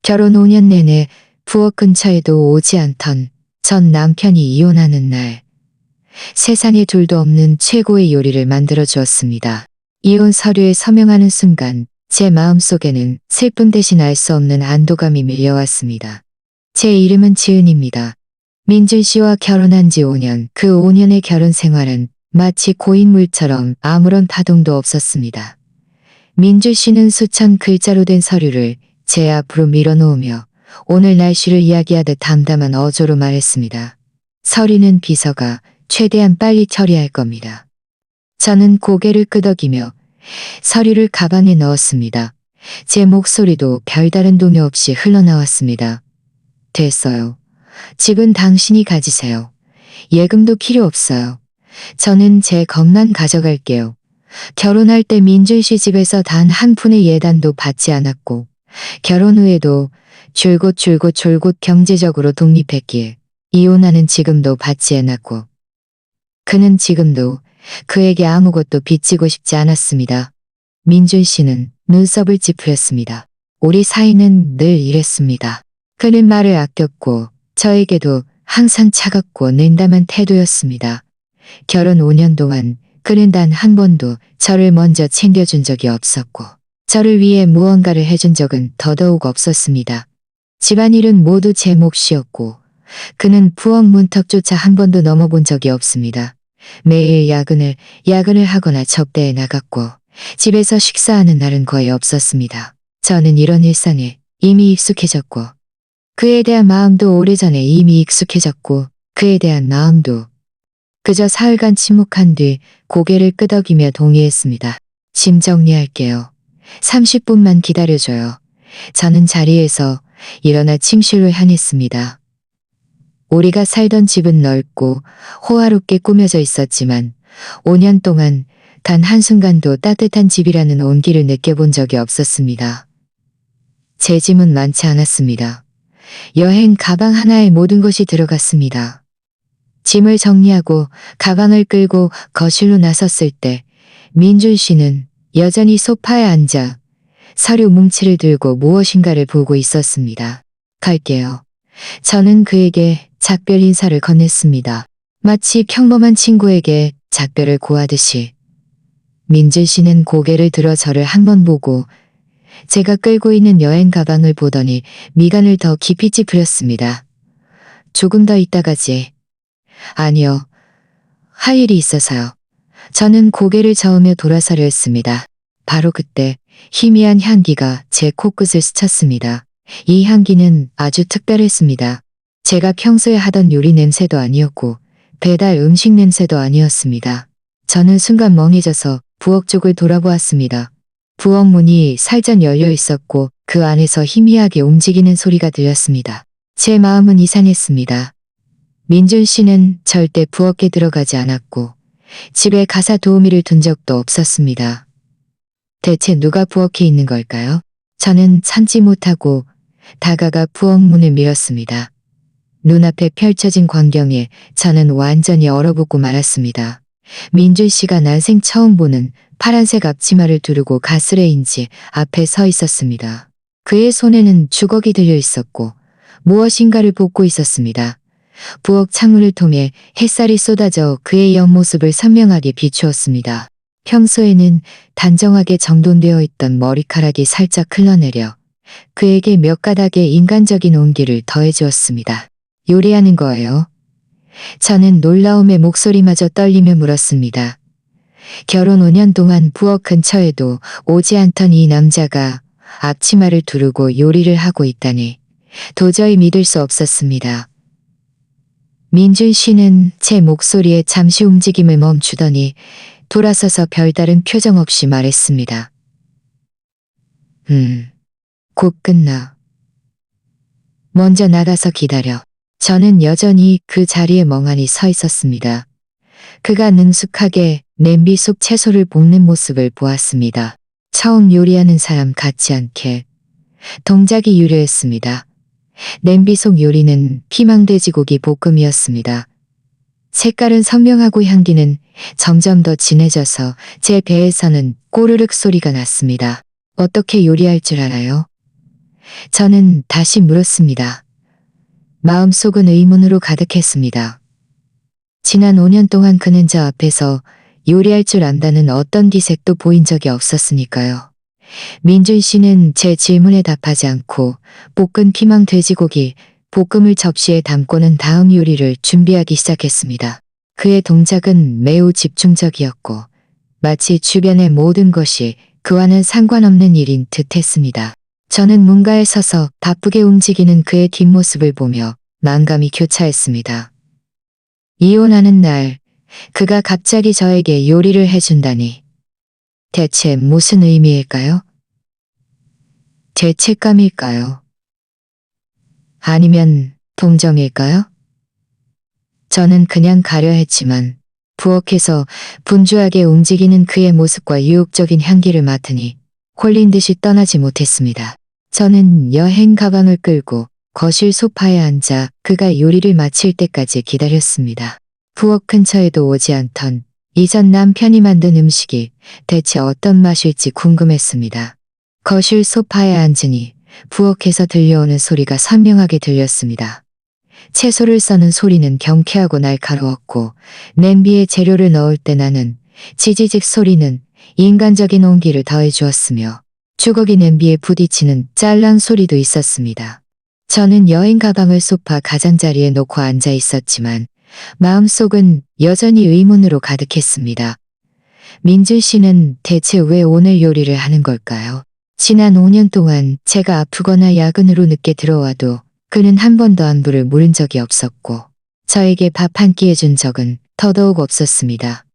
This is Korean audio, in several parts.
결혼 5년 내내 부엌 근처에도 오지 않던 전 남편이 이혼하는 날, 세상에 둘도 없는 최고의 요리를 만들어 주었습니다. 이혼 서류에 서명하는 순간 제 마음속에는 슬픔 대신 알 수 없는 안도감이 밀려왔습니다. 제 이름은 지은입니다. 민준 씨와 결혼한 지 5년, 그 5년의 결혼 생활은 마치 고인물처럼 아무런 파동도 없었습니다. 민준 씨는 수천 글자로 된 서류를 제 앞으로 밀어놓으며 오늘 날씨를 이야기하듯 담담한 어조로 말했습니다. 서류는 비서가 최대한 빨리 처리할 겁니다. 저는 고개를 끄덕이며 서류를 가방에 넣었습니다. 제 목소리도 별다른 동요 없이 흘러나왔습니다. 됐어요. 집은 당신이 가지세요. 예금도 필요 없어요. 저는 제 것만 가져갈게요. 결혼할 때 민준 씨 집에서 단 한 푼의 예단도 받지 않았고 결혼 후에도 줄곧 경제적으로 독립했기에 이혼하는 지금도 받지 않았고 그는 지금도 그에게 아무것도 빚지고 싶지 않았습니다. 민준 씨는 눈썹을 찌푸렸습니다. 우리 사이는 늘 이랬습니다. 그는 말을 아꼈고 저에게도 항상 차갑고 냉담한 태도였습니다. 결혼 5년 동안 그는 단 한 번도 저를 먼저 챙겨준 적이 없었고 저를 위해 무언가를 해준 적은 더더욱 없었습니다. 집안일은 모두 제 몫이었고 그는 부엌 문턱조차 한 번도 넘어본 적이 없습니다. 매일 야근을 하거나 접대에 나갔고 집에서 식사하는 날은 거의 없었습니다. 저는 이런 일상에 이미 익숙해졌고 그에 대한 마음도 오래전에 이미 익숙해졌고 그에 대한 마음도 그저 사흘간 침묵한 뒤 고개를 끄덕이며 동의했습니다. 짐 정리할게요. 30분만 기다려줘요. 저는 자리에서 일어나 침실로 향했습니다. 우리가 살던 집은 넓고 호화롭게 꾸며져 있었지만 5년 동안 단 한순간도 따뜻한 집이라는 온기를 느껴본 적이 없었습니다. 제 짐은 많지 않았습니다. 여행 가방 하나에 모든 것이 들어갔습니다. 짐을 정리하고 가방을 끌고 거실로 나섰을 때 민준 씨는 여전히 소파에 앉아 서류 뭉치를 들고 무엇인가를 보고 있었습니다. 갈게요. 저는 그에게 작별 인사를 건넸습니다. 마치 평범한 친구에게 작별을 고하듯이. 민준 씨는 고개를 들어 저를 한 번 보고 제가 끌고 있는 여행 가방을 보더니 미간을 더 깊이 찌푸렸습니다. 조금 더 있다 가지. 아니요. 할 일이 있어서요. 저는 고개를 저으며 돌아서려 했습니다. 바로 그때 희미한 향기가 제 코끝을 스쳤습니다. 이 향기는 아주 특별했습니다. 제가 평소에 하던 요리 냄새도 아니었고 배달 음식 냄새도 아니었습니다. 저는 순간 멍해져서 부엌 쪽을 돌아보았습니다. 부엌 문이 살짝 열려 있었고 그 안에서 희미하게 움직이는 소리가 들렸습니다. 제 마음은 이상했습니다. 민준 씨는 절대 부엌에 들어가지 않았고 집에 가사 도우미를 둔 적도 없었습니다. 대체 누가 부엌에 있는 걸까요? 저는 참지 못하고 다가가 부엌 문을 밀었습니다. 눈앞에 펼쳐진 광경에 저는 완전히 얼어붙고 말았습니다. 민준 씨가 난생 처음 보는 파란색 앞치마를 두르고 가스레인지 앞에 서 있었습니다. 그의 손에는 주걱이 들려 있었고 무엇인가를 볶고 있었습니다. 부엌 창문을 통해 햇살이 쏟아져 그의 옆모습을 선명하게 비추었습니다. 평소에는 단정하게 정돈되어 있던 머리카락이 살짝 흘러내려 그에게 몇 가닥의 인간적인 온기를 더해주었습니다. 요리하는 거예요? 저는 놀라움에 목소리마저 떨리며 물었습니다. 결혼 5년 동안 부엌 근처에도 오지 않던 이 남자가 앞치마를 두르고 요리를 하고 있다니 도저히 믿을 수 없었습니다. 민준 씨는 제 목소리에 잠시 움직임을 멈추더니 돌아서서 별다른 표정 없이 말했습니다. 곧 끝나. 먼저 나가서 기다려. 저는 여전히 그 자리에 멍하니 서 있었습니다. 그가 능숙하게 냄비 속 채소를 볶는 모습을 보았습니다. 처음 요리하는 사람 같지 않게 동작이 유려했습니다. 냄비 속 요리는 피망돼지고기 볶음이었습니다. 색깔은 선명하고 향기는 점점 더 진해져서 제 배에서는 꼬르륵 소리가 났습니다. 어떻게 요리할 줄 알아요? 저는 다시 물었습니다. 마음속은 의문으로 가득했습니다. 지난 5년 동안 그는 저 앞에서 요리할 줄 안다는 어떤 기색도 보인 적이 없었으니까요. 민준 씨는 제 질문에 답하지 않고 볶은 피망 돼지고기, 볶음을 접시에 담고는 다음 요리를 준비하기 시작했습니다. 그의 동작은 매우 집중적이었고 마치 주변의 모든 것이 그와는 상관없는 일인 듯 했습니다. 저는 문가에 서서 바쁘게 움직이는 그의 뒷모습을 보며 만감이 교차했습니다. 이혼하는 날, 그가 갑자기 저에게 요리를 해준다니. 대체 무슨 의미일까요? 죄책감일까요? 아니면 동정일까요? 저는 그냥 가려 했지만 부엌에서 분주하게 움직이는 그의 모습과 유혹적인 향기를 맡으니 홀린 듯이 떠나지 못했습니다. 저는 여행 가방을 끌고 거실 소파에 앉아 그가 요리를 마칠 때까지 기다렸습니다. 부엌 근처에도 오지 않던 이전 남편이 만든 음식이 대체 어떤 맛일지 궁금했습니다. 거실 소파에 앉으니 부엌에서 들려오는 소리가 선명하게 들렸습니다. 채소를 써는 소리는 경쾌하고 날카로웠고 냄비에 재료를 넣을 때 나는 지지직 소리는 인간적인 온기를 더해 주었으며 주걱이 냄비에 부딪히는 짤랑 소리도 있었습니다. 저는 여행 가방을 소파 가장자리에 놓고 앉아 있었지만 마음속은 여전히 의문으로 가득했습니다. 민준 씨는 대체 왜 오늘 요리를 하는 걸까요? 지난 5년 동안 제가 아프거나 야근으로 늦게 들어와도 그는 한 번도 안부를 물은 적이 없었고 저에게 밥 한 끼 해준 적은 더더욱 없었습니다.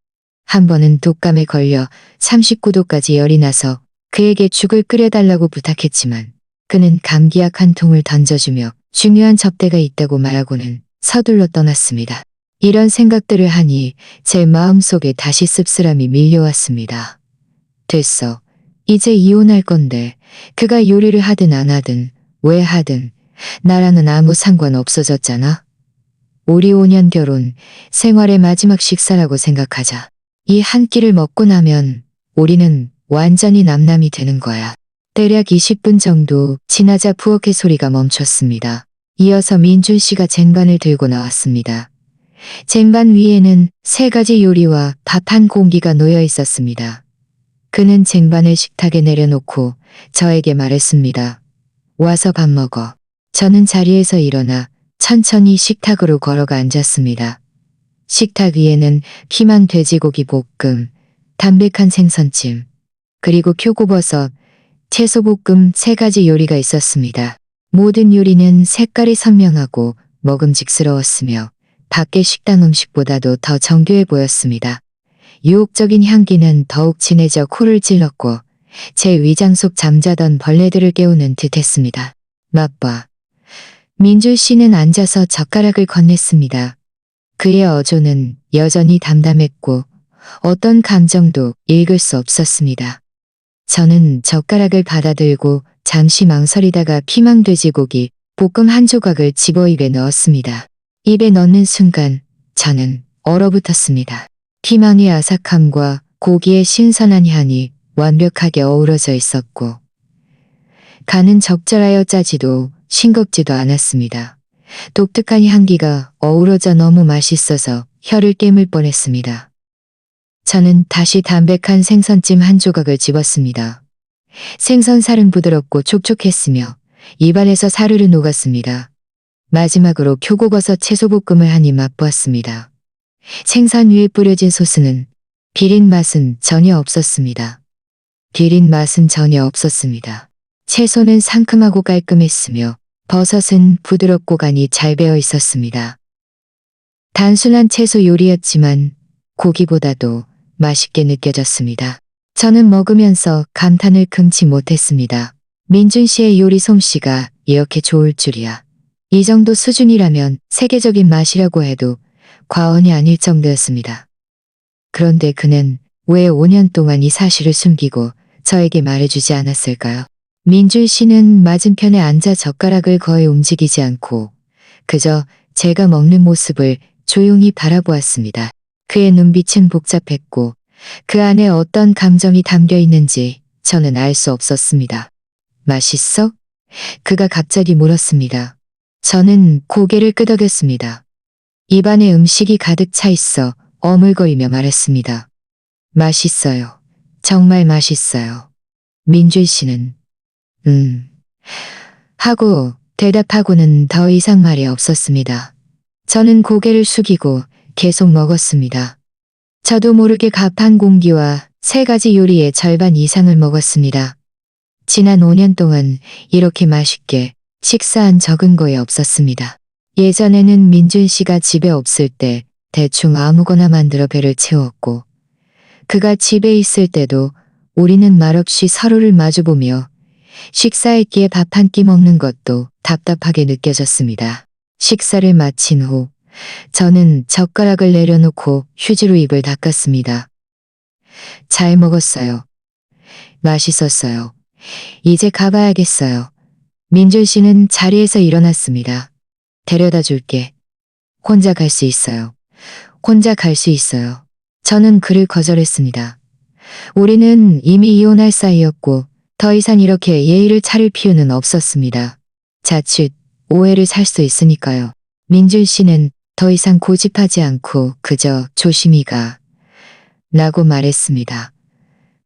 한 번은 독감에 걸려 39도까지 열이 나서 그에게 죽을 끓여달라고 부탁했지만 그는 감기약 한 통을 던져주며 중요한 접대가 있다고 말하고는 서둘러 떠났습니다. 이런 생각들을 하니 제 마음속에 다시 씁쓸함이 밀려왔습니다. 됐어. 이제 이혼할 건데 그가 요리를 하든 안 하든 왜 하든 나랑은 아무 상관 없어졌잖아. 우리 5년 결혼, 생활의 마지막 식사라고 생각하자. 이 한 끼를 먹고 나면 우리는 완전히 남남이 되는 거야. 대략 20분 정도 지나자 부엌의 소리가 멈췄습니다. 이어서 민준 씨가 쟁반을 들고 나왔습니다. 쟁반 위에는 3가지 요리와 밥 한 공기가 놓여 있었습니다. 그는 쟁반을 식탁에 내려놓고 저에게 말했습니다. 와서 밥 먹어. 저는 자리에서 일어나 천천히 식탁으로 걸어가 앉았습니다. 식탁 위에는 피망 돼지고기 볶음, 담백한 생선찜, 그리고 표고버섯, 채소볶음 3가지 요리가 있었습니다. 모든 요리는 색깔이 선명하고 먹음직스러웠으며 밖의 식당 음식보다도 더 정교해 보였습니다. 유혹적인 향기는 더욱 진해져 코를 찔렀고 제 위장 속 잠자던 벌레들을 깨우는 듯했습니다. 맛봐. 민준 씨는 앉아서 젓가락을 건넸습니다. 그의 어조는 여전히 담담했고 어떤 감정도 읽을 수 없었습니다. 저는 젓가락을 받아들고 잠시 망설이다가 피망 돼지고기 볶음 한 조각을 집어 입에 넣었습니다. 입에 넣는 순간 저는 얼어붙었습니다. 피망의 아삭함과 고기의 신선한 향이 완벽하게 어우러져 있었고 간은 적절하여 짜지도 싱겁지도 않았습니다. 독특한 향기가 어우러져 너무 맛있어서 혀를 깨물 뻔했습니다. 저는 다시 담백한 생선찜 한 조각을 집었습니다. 생선살은 부드럽고 촉촉했으며 입안에서 사르르 녹았습니다. 마지막으로 표고버섯 채소볶음을 한 입 맛보았습니다. 생선 위에 뿌려진 소스는 비린 맛은 전혀 없었습니다. 채소는 상큼하고 깔끔했으며 버섯은 부드럽고 간이 잘 배어 있었습니다. 단순한 채소 요리였지만 고기보다도 맛있게 느껴졌습니다. 저는 먹으면서 감탄을 금치 못했습니다. 민준 씨의 요리 솜씨가 이렇게 좋을 줄이야. 이 정도 수준이라면 세계적인 맛이라고 해도 과언이 아닐 정도였습니다. 그런데 그는 왜 5년 동안 이 사실을 숨기고 저에게 말해주지 않았을까요? 민준 씨는 맞은편에 앉아 젓가락을 거의 움직이지 않고 그저 제가 먹는 모습을 조용히 바라보았습니다. 그의 눈빛은 복잡했고 그 안에 어떤 감정이 담겨 있는지 저는 알 수 없었습니다. 맛있어? 그가 갑자기 물었습니다. 저는 고개를 끄덕였습니다. 입안에 음식이 가득 차 있어 어물거리며 말했습니다. 맛있어요. 정말 맛있어요. 민준 씨는 하고 대답하고는 더 이상 말이 없었습니다. 저는 고개를 숙이고 계속 먹었습니다. 저도 모르게 갑한 공기와 3가지 요리의 절반 이상을 먹었습니다. 지난 5년 동안 이렇게 맛있게 식사한 적은 거의 없었습니다. 예전에는 민준 씨가 집에 없을 때 대충 아무거나 만들어 배를 채웠고, 그가 집에 있을 때도 우리는 말없이 서로를 마주보며 식사했기에 밥 한 끼 먹는 것도 답답하게 느껴졌습니다. 식사를 마친 후 저는 젓가락을 내려놓고 휴지로 입을 닦았습니다. 잘 먹었어요. 맛있었어요. 이제 가봐야겠어요. 민준 씨는 자리에서 일어났습니다. 데려다 줄게. 혼자 갈 수 있어요. 혼자 갈 수 있어요. 저는 그를 거절했습니다. 우리는 이미 이혼할 사이였고 더 이상 이렇게 예의를 차릴 필요는 없었습니다. 자칫 오해를 살 수 있으니까요. 민준 씨는 더 이상 고집하지 않고 그저 조심히 가. 라고 말했습니다.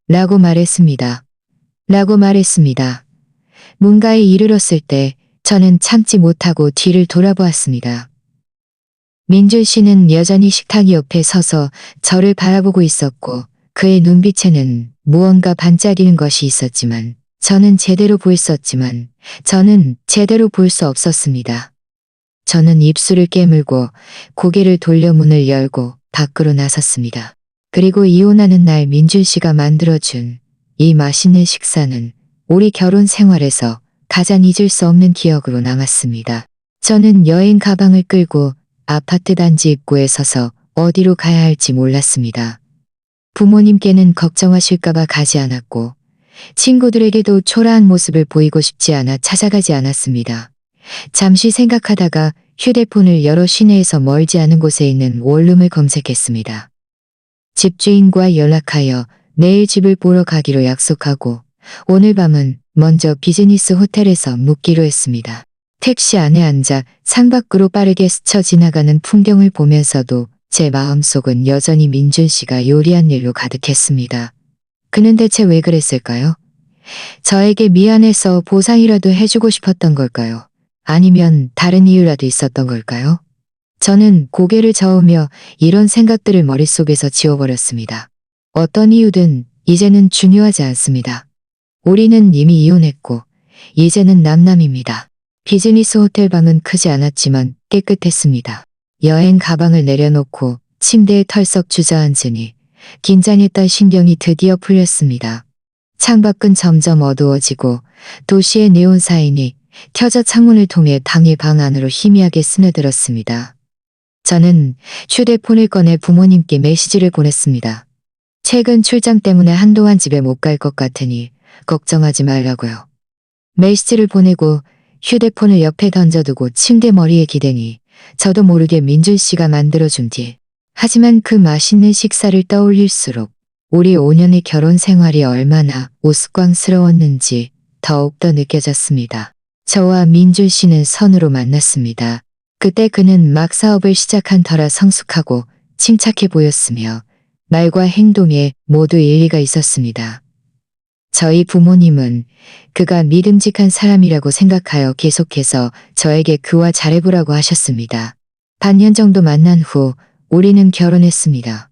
라고 말했습니다. 라고 말했습니다. 뭔가에 이르렀을 때 저는 참지 못하고 뒤를 돌아보았습니다. 민준 씨는 여전히 식탁 옆에 서서 저를 바라보고 있었고 그의 눈빛에는 무언가 반짝이는 것이 있었지만 저는 제대로 볼 수 없었습니다. 저는 입술을 깨물고 고개를 돌려 문을 열고 밖으로 나섰습니다. 그리고 이혼하는 날 민준 씨가 만들어준 이 맛있는 식사는 우리 결혼 생활에서 가장 잊을 수 없는 기억으로 남았습니다. 저는 여행 가방을 끌고 아파트 단지 입구에 서서 어디로 가야 할지 몰랐습니다. 부모님께는 걱정하실까봐 가지 않았고 친구들에게도 초라한 모습을 보이고 싶지 않아 찾아가지 않았습니다. 잠시 생각하다가 휴대폰을 열어 시내에서 멀지 않은 곳에 있는 원룸을 검색했습니다. 집주인과 연락하여 내일 집을 보러 가기로 약속하고 오늘 밤은 먼저 비즈니스 호텔에서 묵기로 했습니다. 택시 안에 앉아 창밖으로 빠르게 스쳐 지나가는 풍경을 보면서도 제 마음속은 여전히 민준 씨가 요리한 일로 가득했습니다. 그는 대체 왜 그랬을까요? 저에게 미안해서 보상이라도 해주고 싶었던 걸까요? 아니면 다른 이유라도 있었던 걸까요? 저는 고개를 저으며 이런 생각들을 머릿속에서 지워버렸습니다. 어떤 이유든 이제는 중요하지 않습니다. 우리는 이미 이혼했고 이제는 남남입니다. 비즈니스 호텔 방은 크지 않았지만 깨끗했습니다. 여행 가방을 내려놓고 침대에 털썩 주저앉으니 긴장했던 신경이 드디어 풀렸습니다. 창밖은 점점 어두워지고 도시의 네온 사인이 켜져 창문을 통해 방의 방 안으로 희미하게 스며들었습니다. 저는 휴대폰을 꺼내 부모님께 메시지를 보냈습니다. 최근 출장 때문에 한동안 집에 못 갈 것 같으니 걱정하지 말라고요. 메시지를 보내고 휴대폰을 옆에 던져두고 침대 머리에 기대니 저도 모르게 민준 씨가 만들어준 뒤. 하지만 그 맛있는 식사를 떠올릴수록 우리 5년의 결혼 생활이 얼마나 우스꽝스러웠는지 더욱더 느껴졌습니다. 저와 민준 씨는 선으로 만났습니다. 그때 그는 막 사업을 시작한 터라 성숙하고 침착해 보였으며 말과 행동에 모두 일리가 있었습니다. 저희 부모님은 그가 믿음직한 사람이라고 생각하여 계속해서 저에게 그와 잘해보라고 하셨습니다. 반년 정도 만난 후 우리는 결혼했습니다.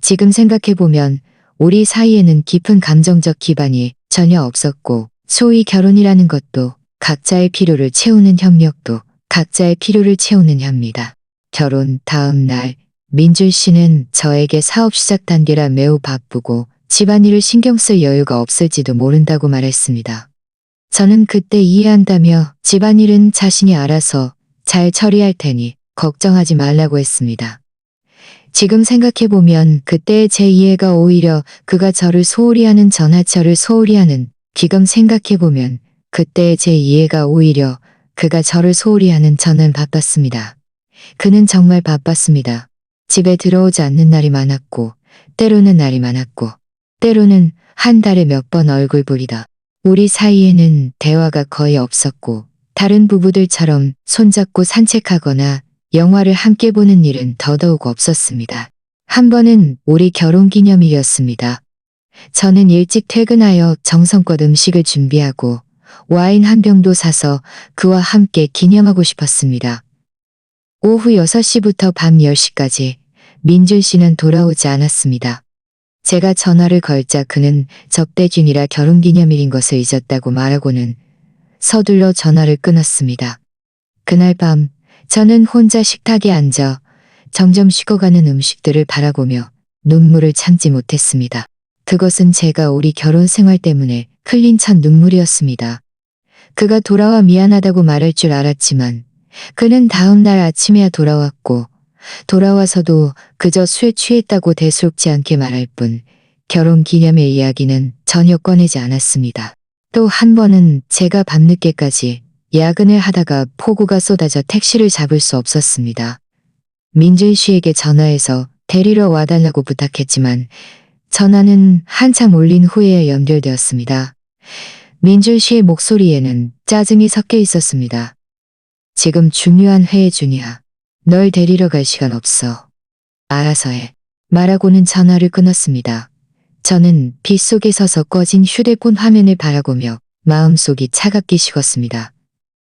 지금 생각해보면 우리 사이에는 깊은 감정적 기반이 전혀 없었고 소위 결혼이라는 것도 각자의 필요를 채우는 협력도 각자의 필요를 채우는 협니다. 결혼 다음 날 민준 씨는 저에게 사업 시작 단계라 매우 바쁘고 집안일을 신경 쓸 여유가 없을지도 모른다고 말했습니다. 저는 그때 이해한다며 집안일은 자신이 알아서 잘 처리할 테니 걱정하지 말라고 했습니다. 지금 생각해보면 그때의 제 이해가 오히려 그가 저를 소홀히 하는 저를 소홀히 하는 지금 생각해보면 그때의 제 이해가 오히려 그가 저를 소홀히 하는 저는 바빴습니다. 그는 정말 바빴습니다. 집에 들어오지 않는 날이 많았고 때로는 날이 많았고 때로는 한 달에 몇 번 얼굴 보리다. 우리 사이에는 대화가 거의 없었고 다른 부부들처럼 손잡고 산책하거나 영화를 함께 보는 일은 더더욱 없었습니다. 한 번은 우리 결혼 기념일이었습니다. 저는 일찍 퇴근하여 정성껏 음식을 준비하고 와인 한 병도 사서 그와 함께 기념하고 싶었습니다. 오후 6시부터 밤 10시까지 민준 씨는 돌아오지 않았습니다. 제가 전화를 걸자 그는 접대준이라 결혼기념일인 것을 잊었다고 말하고는 서둘러 전화를 끊었습니다. 그날 밤 저는 혼자 식탁에 앉아 점점 식어가는 음식들을 바라보며 눈물을 참지 못했습니다. 그것은 제가 우리 결혼 생활 때문에 흘린 첫 눈물이었습니다. 그가 돌아와 미안하다고 말할 줄 알았지만 그는 다음 날 아침에야 돌아왔고 돌아와서도 그저 술에 취했다고 대수롭지 않게 말할 뿐 결혼 기념일 이야기는 전혀 꺼내지 않았습니다. 또 한 번은 제가 밤늦게까지 야근을 하다가 폭우가 쏟아져 택시를 잡을 수 없었습니다. 민준 씨에게 전화해서 데리러 와달라고 부탁했지만 전화는 한참 울린 후에야 연결되었습니다. 민준 씨의 목소리에는 짜증이 섞여 있었습니다. 지금 중요한 회의 중이야. 널 데리러 갈 시간 없어. 알아서 해. 말하고는 전화를 끊었습니다. 저는 빛 속에 서서 꺼진 휴대폰 화면을 바라보며 마음속이 차갑게 식었습니다.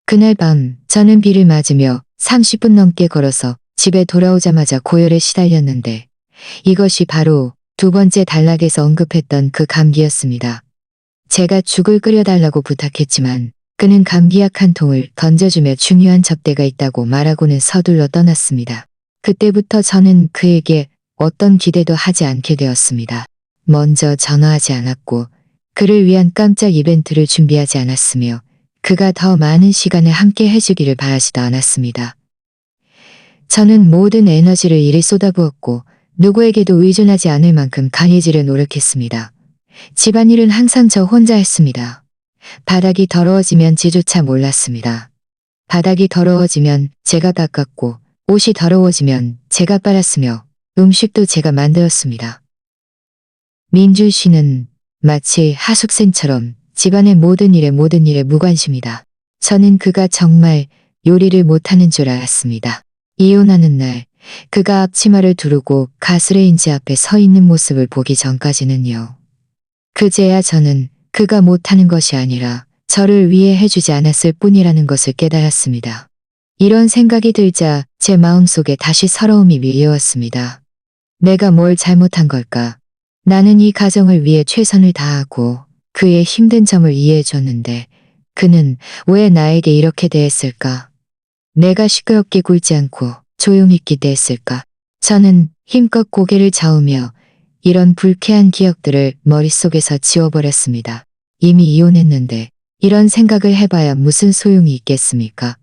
그날 밤 저는 비를 맞으며 30분 넘게 걸어서 집에 돌아오자마자 고열에 시달렸는데 이것이 바로 두 번째 단락에서 언급했던 그 감기였습니다. 제가 죽을 끓여달라고 부탁했지만 그는 감기약 한 통을 던져주며 중요한 접대가 있다고 말하고는 서둘러 떠났습니다. 그때부터 저는 그에게 어떤 기대도 하지 않게 되었습니다. 먼저 전화하지 않았고 그를 위한 깜짝 이벤트를 준비하지 않았으며 그가 더 많은 시간을 함께 해주기를 바라지도 않았습니다. 저는 모든 에너지를 일에 쏟아부었고 누구에게도 의존하지 않을 만큼 강해지려 노력했습니다. 집안일은 항상 저 혼자 했습니다. 바닥이 더러워지면 지조차 몰랐습니다. 바닥이 더러워지면 제가 닦았고 옷이 더러워지면 제가 빨았으며 음식도 제가 만들었습니다. 민준 씨는 마치 하숙생처럼 집안의 모든 일에 무관심이다. 저는 그가 정말 요리를 못하는 줄 알았습니다. 이혼하는 날 그가 앞치마를 두르고 가스레인지 앞에 서 있는 모습을 보기 전까지는요. 그제야 저는 그가 못하는 것이 아니라 저를 위해 해주지 않았을 뿐이라는 것을 깨달았습니다. 이런 생각이 들자 제 마음속에 다시 서러움이 밀려왔습니다. 내가 뭘 잘못한 걸까? 나는 이 가정을 위해 최선을 다하고 그의 힘든 점을 이해해줬는데 그는 왜 나에게 이렇게 대했을까? 내가 시끄럽게 굴지 않고 조용히 기대했을까? 저는 힘껏 고개를 저으며 이런 불쾌한 기억들을 머릿속에서 지워버렸습니다. 이미 이혼했는데 이런 생각을 해봐야 무슨 소용이 있겠습니까?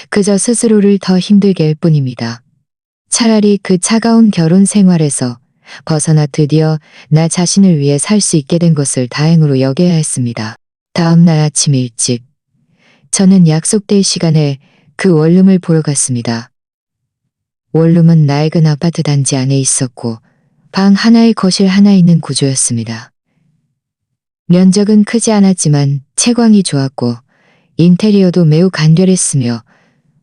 그저 스스로를 더 힘들게 할 뿐입니다. 차라리 그 차가운 결혼 생활에서 벗어나 드디어 나 자신을 위해 살 수 있게 된 것을 다행으로 여겨야 했습니다. 다음 날 아침 일찍 저는 약속될 시간에 그 원룸을 보러 갔습니다. 원룸은 낡은 아파트 단지 안에 있었고 방 하나에 거실 하나 있는 구조였습니다. 면적은 크지 않았지만 채광이 좋았고 인테리어도 매우 간결했으며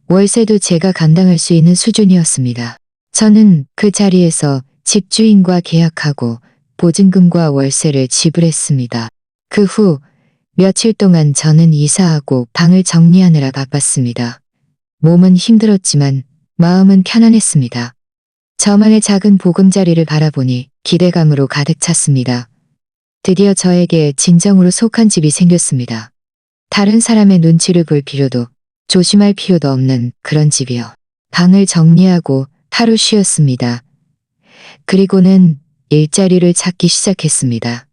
월세도 제가 감당할 수 있는 수준이었습니다. 저는 그 자리에서 집주인과 계약하고 보증금과 월세를 지불했습니다. 그 후 며칠 동안 저는 이사하고 방을 정리하느라 바빴습니다. 몸은 힘들었지만 마음은 편안했습니다. 저만의 작은 보금자리를 바라보니 기대감으로 가득 찼습니다. 드디어 저에게 진정으로 속한 집이 생겼습니다. 다른 사람의 눈치를 볼 필요도 조심할 필요도 없는 그런 집이요. 방을 정리하고 하루 쉬었습니다. 그리고는 일자리를 찾기 시작했습니다.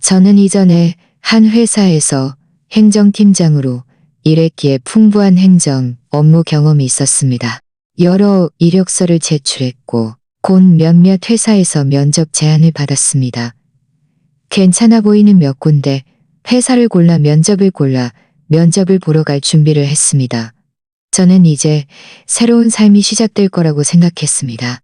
저는 이전에 한 회사에서 행정팀장으로 일했기에 풍부한 행정, 업무 경험이 있었습니다. 여러 이력서를 제출했고 곧 몇몇 회사에서 면접 제안을 받았습니다. 괜찮아 보이는 몇 군데 회사를 골라 면접을 보러 갈 준비를 했습니다. 저는 이제 새로운 삶이 시작될 거라고 생각했습니다.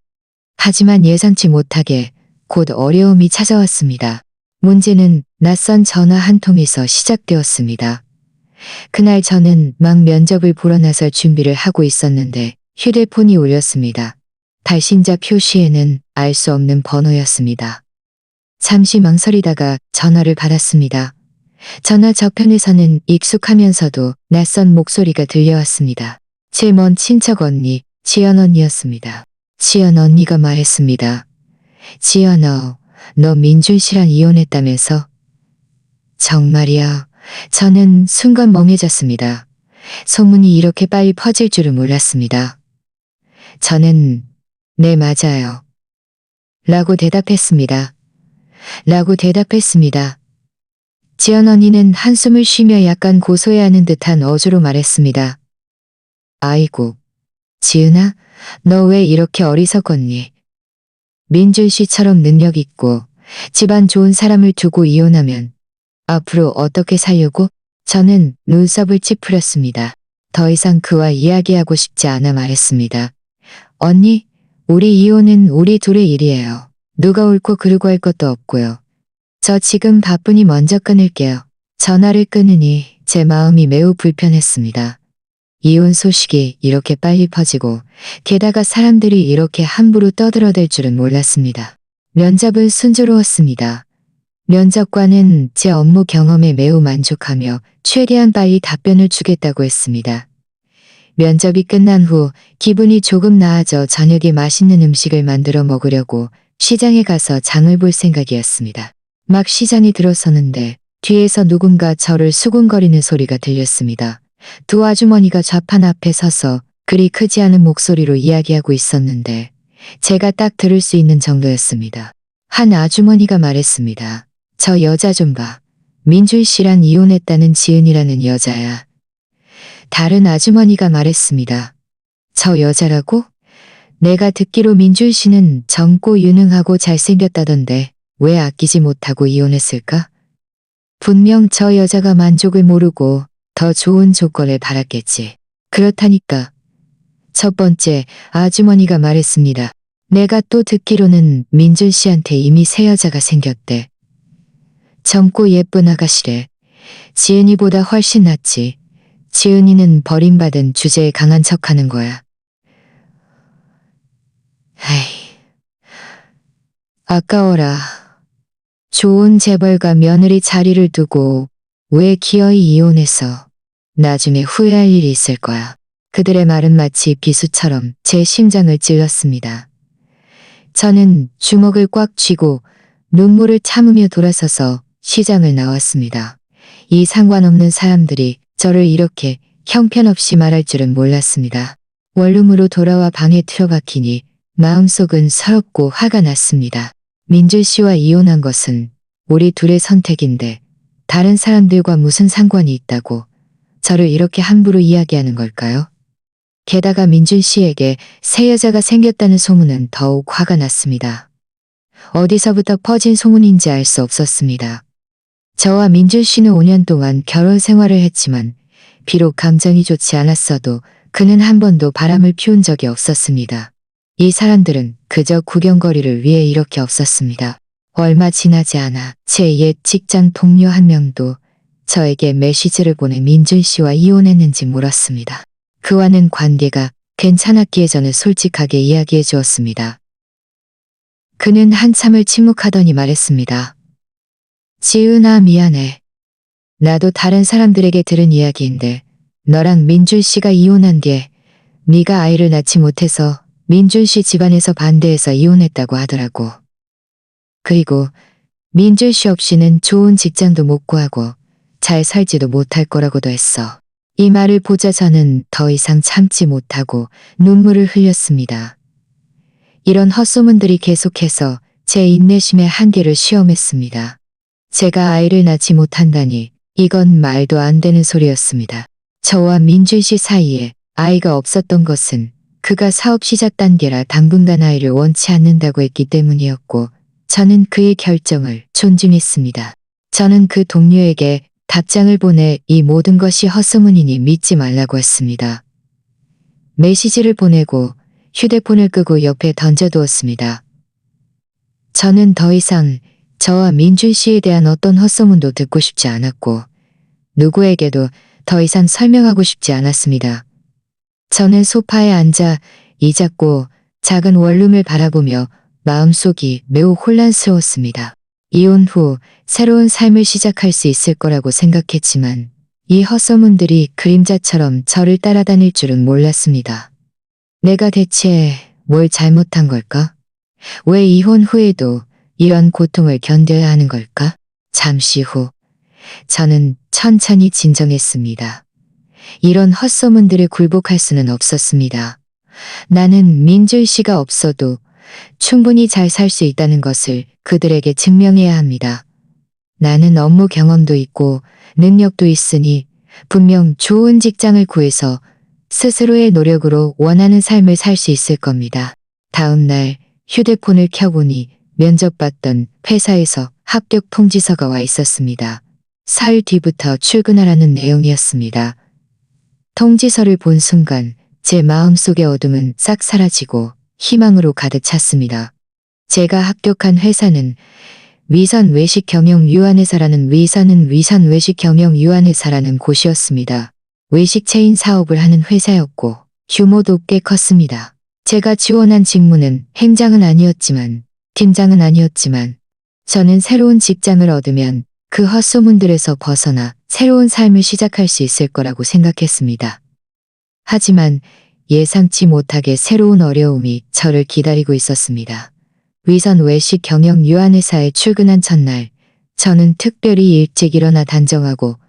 하지만 예상치 못하게 곧 어려움이 찾아왔습니다. 문제는 낯선 전화 한 통에서 시작되었습니다. 그날 저는 막 면접을 보러 나설 준비를 하고 있었는데 휴대폰이 울렸습니다. 발신자 표시에는 알 수 없는 번호였습니다. 잠시 망설이다가 전화를 받았습니다. 전화 저편에서는 익숙하면서도 낯선 목소리가 들려왔습니다. 제 먼 친척 언니, 지연 언니였습니다. 지연 언니가 말했습니다. 지연아, 너 민준 씨랑 이혼했다면서? 정말이야. 저는 순간 멍해졌습니다. 소문이 이렇게 빨리 퍼질 줄은 몰랐습니다. 저는 네, 맞아요. 라고 대답했습니다. 지연 언니는 한숨을 쉬며 약간 고소해하는 듯한 어조로 말했습니다. 아이고, 지은아, 너 왜 이렇게 어리석었니? 민준 씨처럼 능력 있고 집안 좋은 사람을 두고 이혼하면 앞으로 어떻게 살려고? 저는 눈썹을 찌푸렸습니다. 더 이상 그와 이야기하고 싶지 않아 말했습니다. 언니, 우리 이혼은 우리 둘의 일이에요. 누가 옳고 그르고 할 것도 없고요. 저 지금 바쁘니 먼저 끊을게요. 전화를 끊으니 제 마음이 매우 불편했습니다. 이혼 소식이 이렇게 빨리 퍼지고 게다가 사람들이 이렇게 함부로 떠들어댈 줄은 몰랐습니다. 면접은 순조로웠습니다. 면접관은 제 업무 경험에 매우 만족하며 최대한 빨리 답변을 주겠다고 했습니다. 면접이 끝난 후 기분이 조금 나아져 저녁에 맛있는 음식을 만들어 먹으려고 시장에 가서 장을 볼 생각이었습니다. 막 시장에 들어서는데 뒤에서 누군가 저를 수군거리는 소리가 들렸습니다. 두 아주머니가 좌판 앞에 서서 그리 크지 않은 목소리로 이야기하고 있었는데 제가 딱 들을 수 있는 정도였습니다. 한 아주머니가 말했습니다. 저 여자 좀 봐. 민준 씨랑 이혼했다는 지은이라는 여자야. 다른 아주머니가 말했습니다. 저 여자라고? 내가 듣기로 민준 씨는 젊고 유능하고 잘생겼다던데 왜 아끼지 못하고 이혼했을까? 분명 저 여자가 만족을 모르고 더 좋은 조건을 바랐겠지. 그렇다니까. 첫 번째 아주머니가 말했습니다. 내가 또 듣기로는 민준 씨한테 이미 새 여자가 생겼대. 젊고 예쁜 아가씨래. 지은이보다 훨씬 낫지. 지은이는 버림받은 주제에 강한 척하는 거야. 에이, 아까워라. 좋은 재벌가 며느리 자리를 두고 왜 기어이 이혼해서 나중에 후회할 일이 있을 거야. 그들의 말은 마치 비수처럼 제 심장을 찔렀습니다. 저는 주먹을 꽉 쥐고 눈물을 참으며 돌아서서 시장을 나왔습니다. 이 상관없는 사람들이 저를 이렇게 형편없이 말할 줄은 몰랐습니다. 원룸으로 돌아와 방에 틀어박히니 마음속은 서럽고 화가 났습니다. 민준 씨와 이혼한 것은 우리 둘의 선택인데 다른 사람들과 무슨 상관이 있다고 저를 이렇게 함부로 이야기하는 걸까요? 게다가 민준 씨에게 새 여자가 생겼다는 소문은 더욱 화가 났습니다. 어디서부터 퍼진 소문인지 알 수 없었습니다. 저와 민준 씨는 5년 동안 결혼 생활을 했지만 비록 감정이 좋지 않았어도 그는 한 번도 바람을 피운 적이 없었습니다. 이 사람들은 그저 구경거리를 위해 이렇게 없었습니다. 얼마 지나지 않아 제 옛 직장 동료 한 명도 저에게 메시지를 보내 민준 씨와 이혼했는지 물었습니다. 그와는 관계가 괜찮았기에 저는 솔직하게 이야기해 주었습니다. 그는 한참을 침묵하더니 말했습니다. 지은아, 미안해. 나도 다른 사람들에게 들은 이야기인데 너랑 민준 씨가 이혼한 뒤에 네가 아이를 낳지 못해서 민준 씨 집안에서 반대해서 이혼했다고 하더라고. 그리고 민준 씨 없이는 좋은 직장도 못 구하고 잘 살지도 못할 거라고도 했어. 이 말을 보자 저는 더 이상 참지 못하고 눈물을 흘렸습니다. 이런 헛소문들이 계속해서 제 인내심의 한계를 시험했습니다. 제가 아이를 낳지 못한다니 이건 말도 안 되는 소리였습니다. 저와 민준 씨 사이에 아이가 없었던 것은 그가 사업 시작 단계라 당분간 아이를 원치 않는다고 했기 때문이었고 저는 그의 결정을 존중했습니다. 저는 그 동료에게 답장을 보내 이 모든 것이 헛소문이니 믿지 말라고 했습니다. 메시지를 보내고 휴대폰을 끄고 옆에 던져두었습니다. 저는 더 이상 저와 민준 씨에 대한 어떤 헛소문도 듣고 싶지 않았고 누구에게도 더 이상 설명하고 싶지 않았습니다. 저는 소파에 앉아 이 작고 작은 원룸을 바라보며 마음속이 매우 혼란스러웠습니다. 이혼 후 새로운 삶을 시작할 수 있을 거라고 생각했지만 이 헛소문들이 그림자처럼 저를 따라다닐 줄은 몰랐습니다. 내가 대체 뭘 잘못한 걸까? 왜 이혼 후에도 이런 고통을 견뎌야 하는 걸까? 잠시 후 저는 천천히 진정했습니다. 이런 헛소문들을 굴복할 수는 없었습니다. 나는 민준 씨가 없어도 충분히 잘 살 수 있다는 것을 그들에게 증명해야 합니다. 나는 업무 경험도 있고 능력도 있으니 분명 좋은 직장을 구해서 스스로의 노력으로 원하는 삶을 살 수 있을 겁니다. 다음 날 휴대폰을 켜보니 면접받던 회사에서 합격 통지서가 와 있었습니다. 사흘 뒤부터 출근하라는 내용이었습니다. 통지서를 본 순간 제 마음속의 어둠은 싹 사라지고 희망으로 가득 찼습니다. 제가 합격한 회사는 위선 외식 경영 유한회사라는 위선 외식 경영 유한회사라는 곳이었습니다. 외식 체인 사업을 하는 회사였고 규모도 꽤 컸습니다. 제가 지원한 직무는 행장은 아니었지만 팀장은 아니었지만 저는 새로운 직장을 얻으면 그 헛소문들에서 벗어나 새로운 삶을 시작할 수 있을 거라고 생각했습니다. 하지만 예상치 못하게 새로운 어려움이 저를 기다리고 있었습니다. 위선 외식 경영 유한회사에 출근한 첫날, 저는 특별히 일찍 일어나 단정하고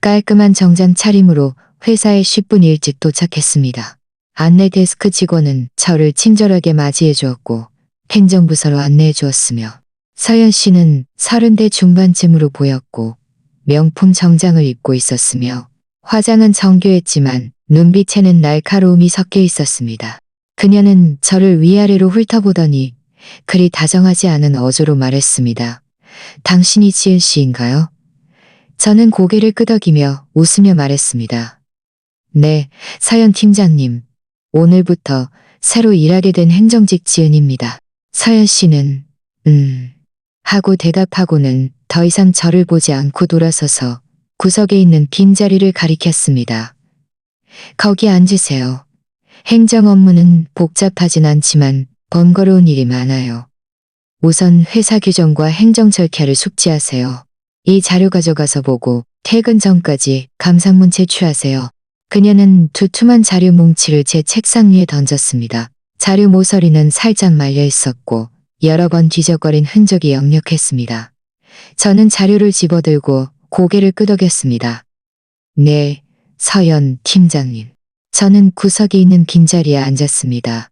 깔끔한 정장 차림으로 회사에 10분 일찍 도착했습니다. 안내 데스크 직원은 저를 친절하게 맞이해 주었고 행정부서로 안내해 주었으며 서연 씨는 30대 중반쯤으로 보였고 명품 정장을 입고 있었으며 화장은 정교했지만 눈빛에는 날카로움이 섞여 있었습니다. 그녀는 저를 위아래로 훑어보더니 그리 다정하지 않은 어조로 말했습니다. 당신이 지은 씨인가요? 저는 고개를 끄덕이며 웃으며 말했습니다. 네, 서연 팀장님. 오늘부터 새로 일하게 된 행정직 지은입니다. 서연 씨는 하고 대답하고는 더 이상 저를 보지 않고 돌아서서 구석에 있는 빈자리를 가리켰습니다. 거기 앉으세요. 행정 업무는 복잡하진 않지만 번거로운 일이 많아요. 우선 회사 규정과 행정 절차를 숙지하세요. 이 자료 가져가서 보고 퇴근 전까지 감상문 제출하세요. 그녀는 두툼한 자료 뭉치를 제 책상 위에 던졌습니다. 자료 모서리는 살짝 말려 있었고 여러 번 뒤적거린 흔적이 역력했습니다. 저는 자료를 집어들고 고개를 끄덕였습니다. 네, 서연 팀장님. 저는 구석에 있는 빈자리에 앉았습니다.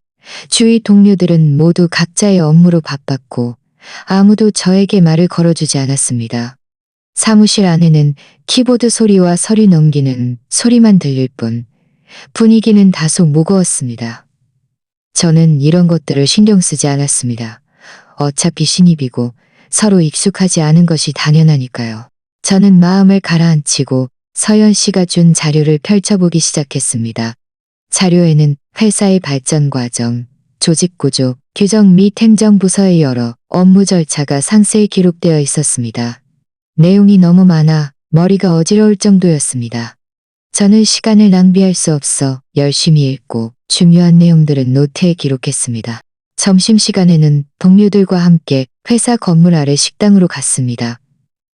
주위 동료들은 모두 각자의 업무로 바빴고 아무도 저에게 말을 걸어주지 않았습니다. 사무실 안에는 키보드 소리와 서류 넘기는 소리만 들릴 뿐 분위기는 다소 무거웠습니다. 저는 이런 것들을 신경 쓰지 않았습니다. 어차피 신입이고 서로 익숙하지 않은 것이 당연하니까요. 저는 마음을 가라앉히고 서연 씨가 준 자료를 펼쳐보기 시작했습니다. 자료에는 회사의 발전 과정, 조직 구조, 규정 및 행정부서의 여러 업무 절차가 상세히 기록되어 있었습니다. 내용이 너무 많아 머리가 어지러울 정도였습니다. 저는 시간을 낭비할 수 없어 열심히 읽고 중요한 내용들은 노트에 기록했습니다. 점심시간에는 동료들과 함께 회사 건물 아래 식당으로 갔습니다.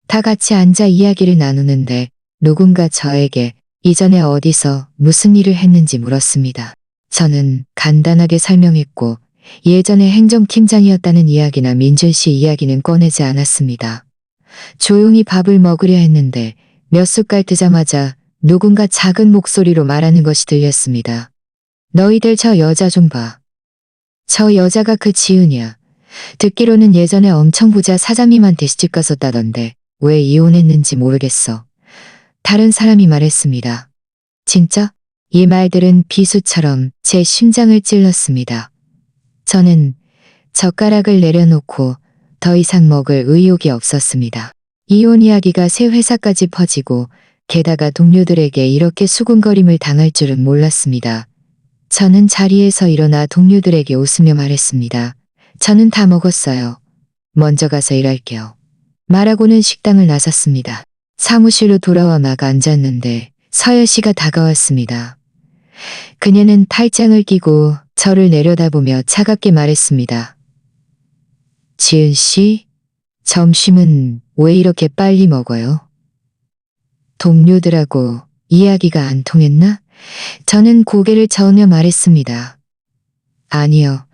다 같이 앉아 이야기를 나누는데 누군가 저에게 이전에 어디서 무슨 일을 했는지 물었습니다. 저는 간단하게 설명했고 예전에 행정팀장이었다는 이야기나 민준 씨 이야기는 꺼내지 않았습니다. 조용히 밥을 먹으려 했는데 몇 숟갈 뜨자마자 누군가 작은 목소리로 말하는 것이 들렸습니다. 너희들 저 여자 좀 봐. 저 여자가 그 지은이야. 듣기로는 예전에 엄청 부자 사장님한테 시집 갔었다던데 왜 이혼했는지 모르겠어. 다른 사람이 말했습니다. 진짜? 이 말들은 비수처럼 제 심장을 찔렀습니다. 저는 젓가락을 내려놓고 더 이상 먹을 의욕이 없었습니다. 이혼 이야기가 새 회사까지 퍼지고 게다가 동료들에게 이렇게 수군거림을 당할 줄은 몰랐습니다. 저는 자리에서 일어나 동료들에게 웃으며 말했습니다. 저는 다 먹었어요. 먼저 가서 일할게요. 말하고는 식당을 나섰습니다. 사무실로 돌아와 막 앉았는데 서연 씨가 다가왔습니다. 그녀는 팔짱을 끼고 저를 내려다보며 차갑게 말했습니다. 지은 씨, 점심은 왜 이렇게 빨리 먹어요? 동료들하고 이야기가 안 통했나? 저는 고개를 저으며 말했습니다. 아니요.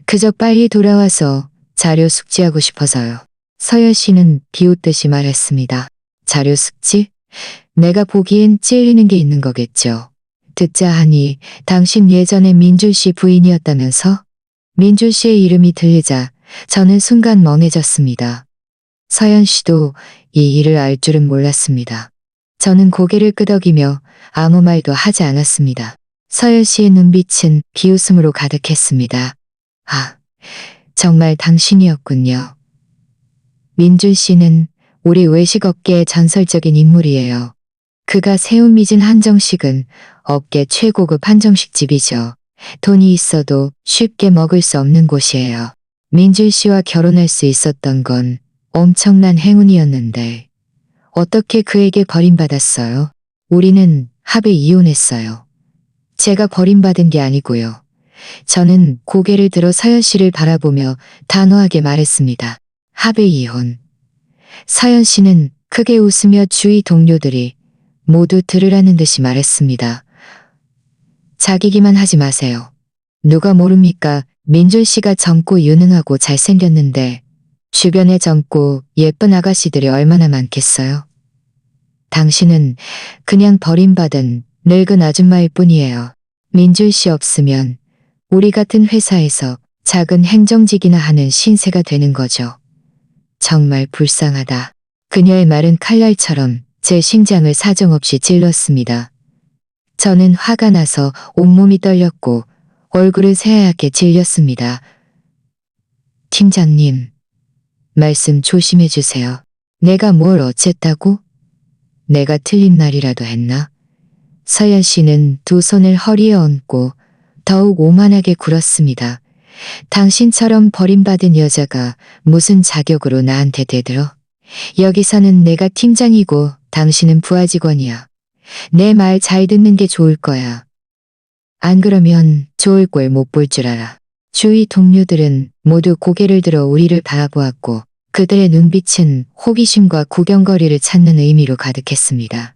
그저 빨리 돌아와서 자료 숙지하고 싶어서요. 서연 씨는 비웃듯이 말했습니다. 자료 숙지? 내가 보기엔 찔리는 게 있는 거겠죠. 듣자 하니 당신 예전에 민준 씨 부인이었다면서? 민준 씨의 이름이 들리자 저는 순간 멍해졌습니다. 서연 씨도 이 일을 알 줄은 몰랐습니다. 저는 고개를 끄덕이며 아무 말도 하지 않았습니다. 서연 씨의 눈빛은 비웃음으로 가득했습니다. 아, 정말 당신이었군요. 민준 씨는 우리 외식업계의 전설적인 인물이에요. 그가 세운 미진 한정식은 업계 최고급 한정식 집이죠. 돈이 있어도 쉽게 먹을 수 없는 곳이에요. 민준 씨와 결혼할 수 있었던 건 엄청난 행운이었는데 어떻게 그에게 버림받았어요? 우리는 합의 이혼했어요. 제가 버림받은 게 아니고요. 저는 고개를 들어 서연 씨를 바라보며 단호하게 말했습니다. 합의 이혼. 서연 씨는 크게 웃으며 주위 동료들이 모두 들으라는 듯이 말했습니다. 자기기만 하지 마세요. 누가 모릅니까? 민준 씨가 젊고 유능하고 잘생겼는데 주변에 젊고 예쁜 아가씨들이 얼마나 많겠어요? 당신은 그냥 버림받은 늙은 아줌마일 뿐이에요. 민준 씨 없으면 우리 같은 회사에서 작은 행정직이나 하는 신세가 되는 거죠. 정말 불쌍하다. 그녀의 말은 칼날처럼 제 심장을 사정없이 찔렀습니다. 저는 화가 나서 온몸이 떨렸고 얼굴을 새하얗게 질렸습니다. 팀장님, 말씀 조심해 주세요. 내가 뭘 어쨌다고? 내가 틀린 말이라도 했나? 서연 씨는 두 손을 허리에 얹고 더욱 오만하게 굴었습니다. 당신처럼 버림받은 여자가 무슨 자격으로 나한테 대들어? 여기서는 내가 팀장이고 당신은 부하 직원이야. 내 말 잘 듣는 게 좋을 거야. 안 그러면 좋을 꼴 못 볼 줄 알아. 주위 동료들은 모두 고개를 들어 우리를 바라보았고 그들의 눈빛은 호기심과 구경거리를 찾는 의미로 가득했습니다.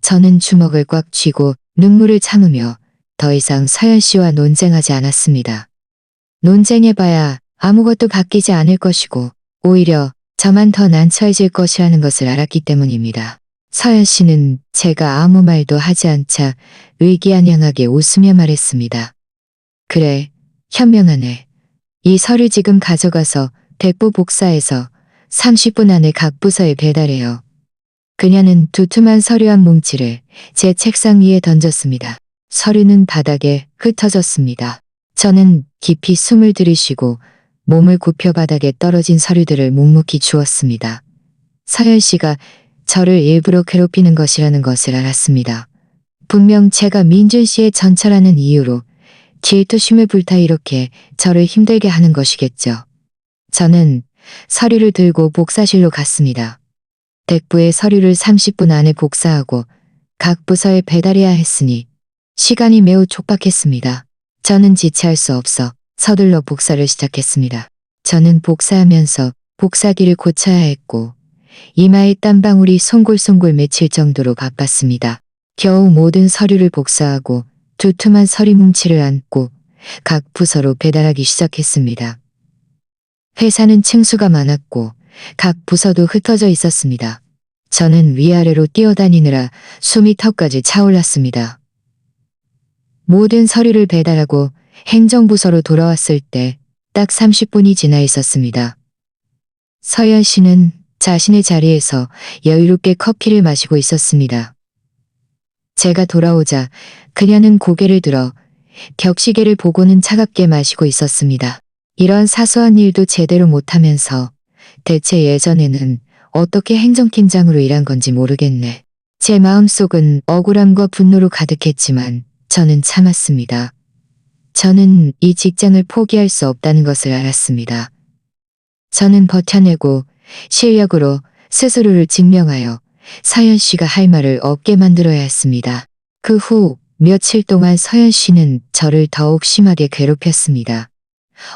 저는 주먹을 꽉 쥐고 눈물을 참으며 더 이상 서연 씨와 논쟁하지 않았습니다. 논쟁해봐야 아무것도 바뀌지 않을 것이고 오히려 저만 더 난처해질 것이라는 것을 알았기 때문입니다. 서연 씨는 제가 아무 말도 하지 않자 의기양양하게 웃으며 말했습니다. 그래, 현명하네. 이 서류 지금 가져가서 대부 복사해서 30분 안에 각 부서에 배달해요. 그녀는 두툼한 서류 한 뭉치를 제 책상 위에 던졌습니다. 서류는 바닥에 흩어졌습니다. 저는 깊이 숨을 들이쉬고 몸을 굽혀 바닥에 떨어진 서류들을 묵묵히 주웠습니다. 서연 씨가 저를 일부러 괴롭히는 것이라는 것을 알았습니다. 분명 제가 민준 씨의 전처라는 이유로 질투심을 불타 이렇게 저를 힘들게 하는 것이겠죠. 저는 서류를 들고 복사실로 갔습니다. 대부의 서류를 30분 안에 복사하고 각 부서에 배달해야 했으니 시간이 매우 촉박했습니다. 저는 지체할 수 없어 서둘러 복사를 시작했습니다. 저는 복사하면서 복사기를 고쳐야 했고 이마에 땀방울이 송골송골 맺힐 정도로 바빴습니다. 겨우 모든 서류를 복사하고 두툼한 서류 뭉치를 안고 각 부서로 배달하기 시작했습니다. 회사는 층수가 많았고 각 부서도 흩어져 있었습니다. 저는 위아래로 뛰어다니느라 숨이 턱까지 차올랐습니다. 모든 서류를 배달하고 행정부서로 돌아왔을 때 딱 30분이 지나 있었습니다. 서연 씨는 자신의 자리에서 여유롭게 커피를 마시고 있었습니다. 제가 돌아오자 그녀는 고개를 들어 격시계를 보고는 차갑게 마시고 있었습니다. 이런 사소한 일도 제대로 못하면서 대체 예전에는 어떻게 행정팀장으로 일한 건지 모르겠네. 제 마음속은 억울함과 분노로 가득했지만 저는 참았습니다. 저는 이 직장을 포기할 수 없다는 것을 알았습니다. 저는 버텨내고 실력으로 스스로를 증명하여 서연 씨가 할 말을 없게 만들어야 했습니다. 그 후 며칠 동안 서연 씨는 저를 더욱 심하게 괴롭혔습니다.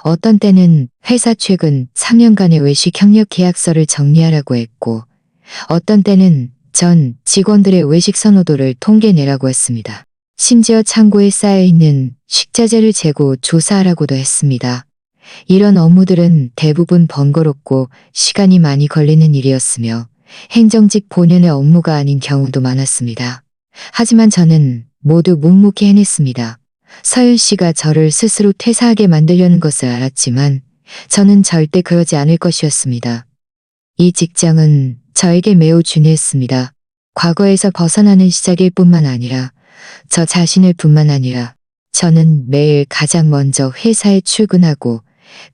어떤 때는 회사 최근 3년간의 외식 협력 계약서를 정리하라고 했고, 어떤 때는 전 직원들의 외식 선호도를 통계내라고 했습니다. 심지어 창고에 쌓여있는 식자재를 재고 조사하라고도 했습니다. 이런 업무들은 대부분 번거롭고 시간이 많이 걸리는 일이었으며 행정직 본연의 업무가 아닌 경우도 많았습니다. 하지만 저는 모두 묵묵히 해냈습니다. 서윤 씨가 저를 스스로 퇴사하게 만들려는 것을 알았지만 저는 절대 그러지 않을 것이었습니다. 이 직장은 저에게 매우 중요했습니다. 과거에서 벗어나는 시작일 뿐만 아니라 저 자신을 뿐만 아니라 저는 매일 가장 먼저 회사에 출근하고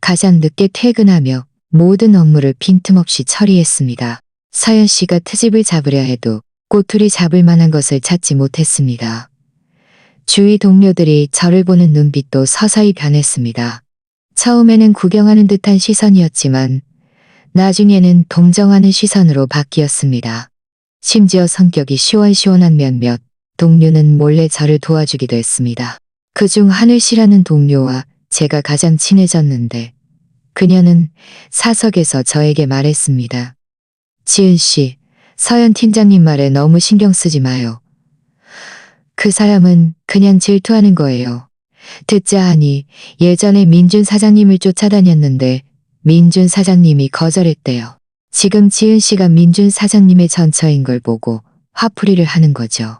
가장 늦게 퇴근하며 모든 업무를 빈틈없이 처리했습니다. 서연 씨가 트집을 잡으려 해도 꼬투리 잡을 만한 것을 찾지 못했습니다. 주위 동료들이 저를 보는 눈빛도 서서히 변했습니다. 처음에는 구경하는 듯한 시선이었지만 나중에는 동정하는 시선으로 바뀌었습니다. 심지어 성격이 시원시원한 몇몇 동료는 몰래 저를 도와주기도 했습니다. 그중 하늘 씨라는 동료와 제가 가장 친해졌는데 그녀는 사석에서 저에게 말했습니다. 지은 씨, 서연 팀장님 말에 너무 신경 쓰지 마요. 그 사람은 그냥 질투하는 거예요. 듣자 하니 예전에 민준 사장님을 쫓아다녔는데 민준 사장님이 거절했대요. 지금 지은 씨가 민준 사장님의 전처인 걸 보고 화풀이를 하는 거죠.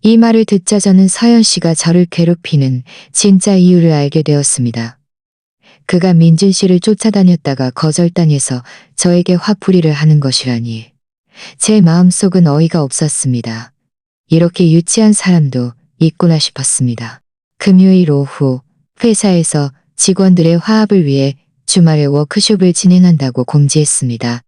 이 말을 듣자 저는 서연 씨가 저를 괴롭히는 진짜 이유를 알게 되었습니다. 그가 민준 씨를 쫓아다녔다가 거절당해서 저에게 화풀이를 하는 것이라니. 제 마음속은 어이가 없었습니다. 이렇게 유치한 사람도 있구나 싶었습니다. 금요일 오후 회사에서 직원들의 화합을 위해 주말에 워크숍을 진행한다고 공지했습니다.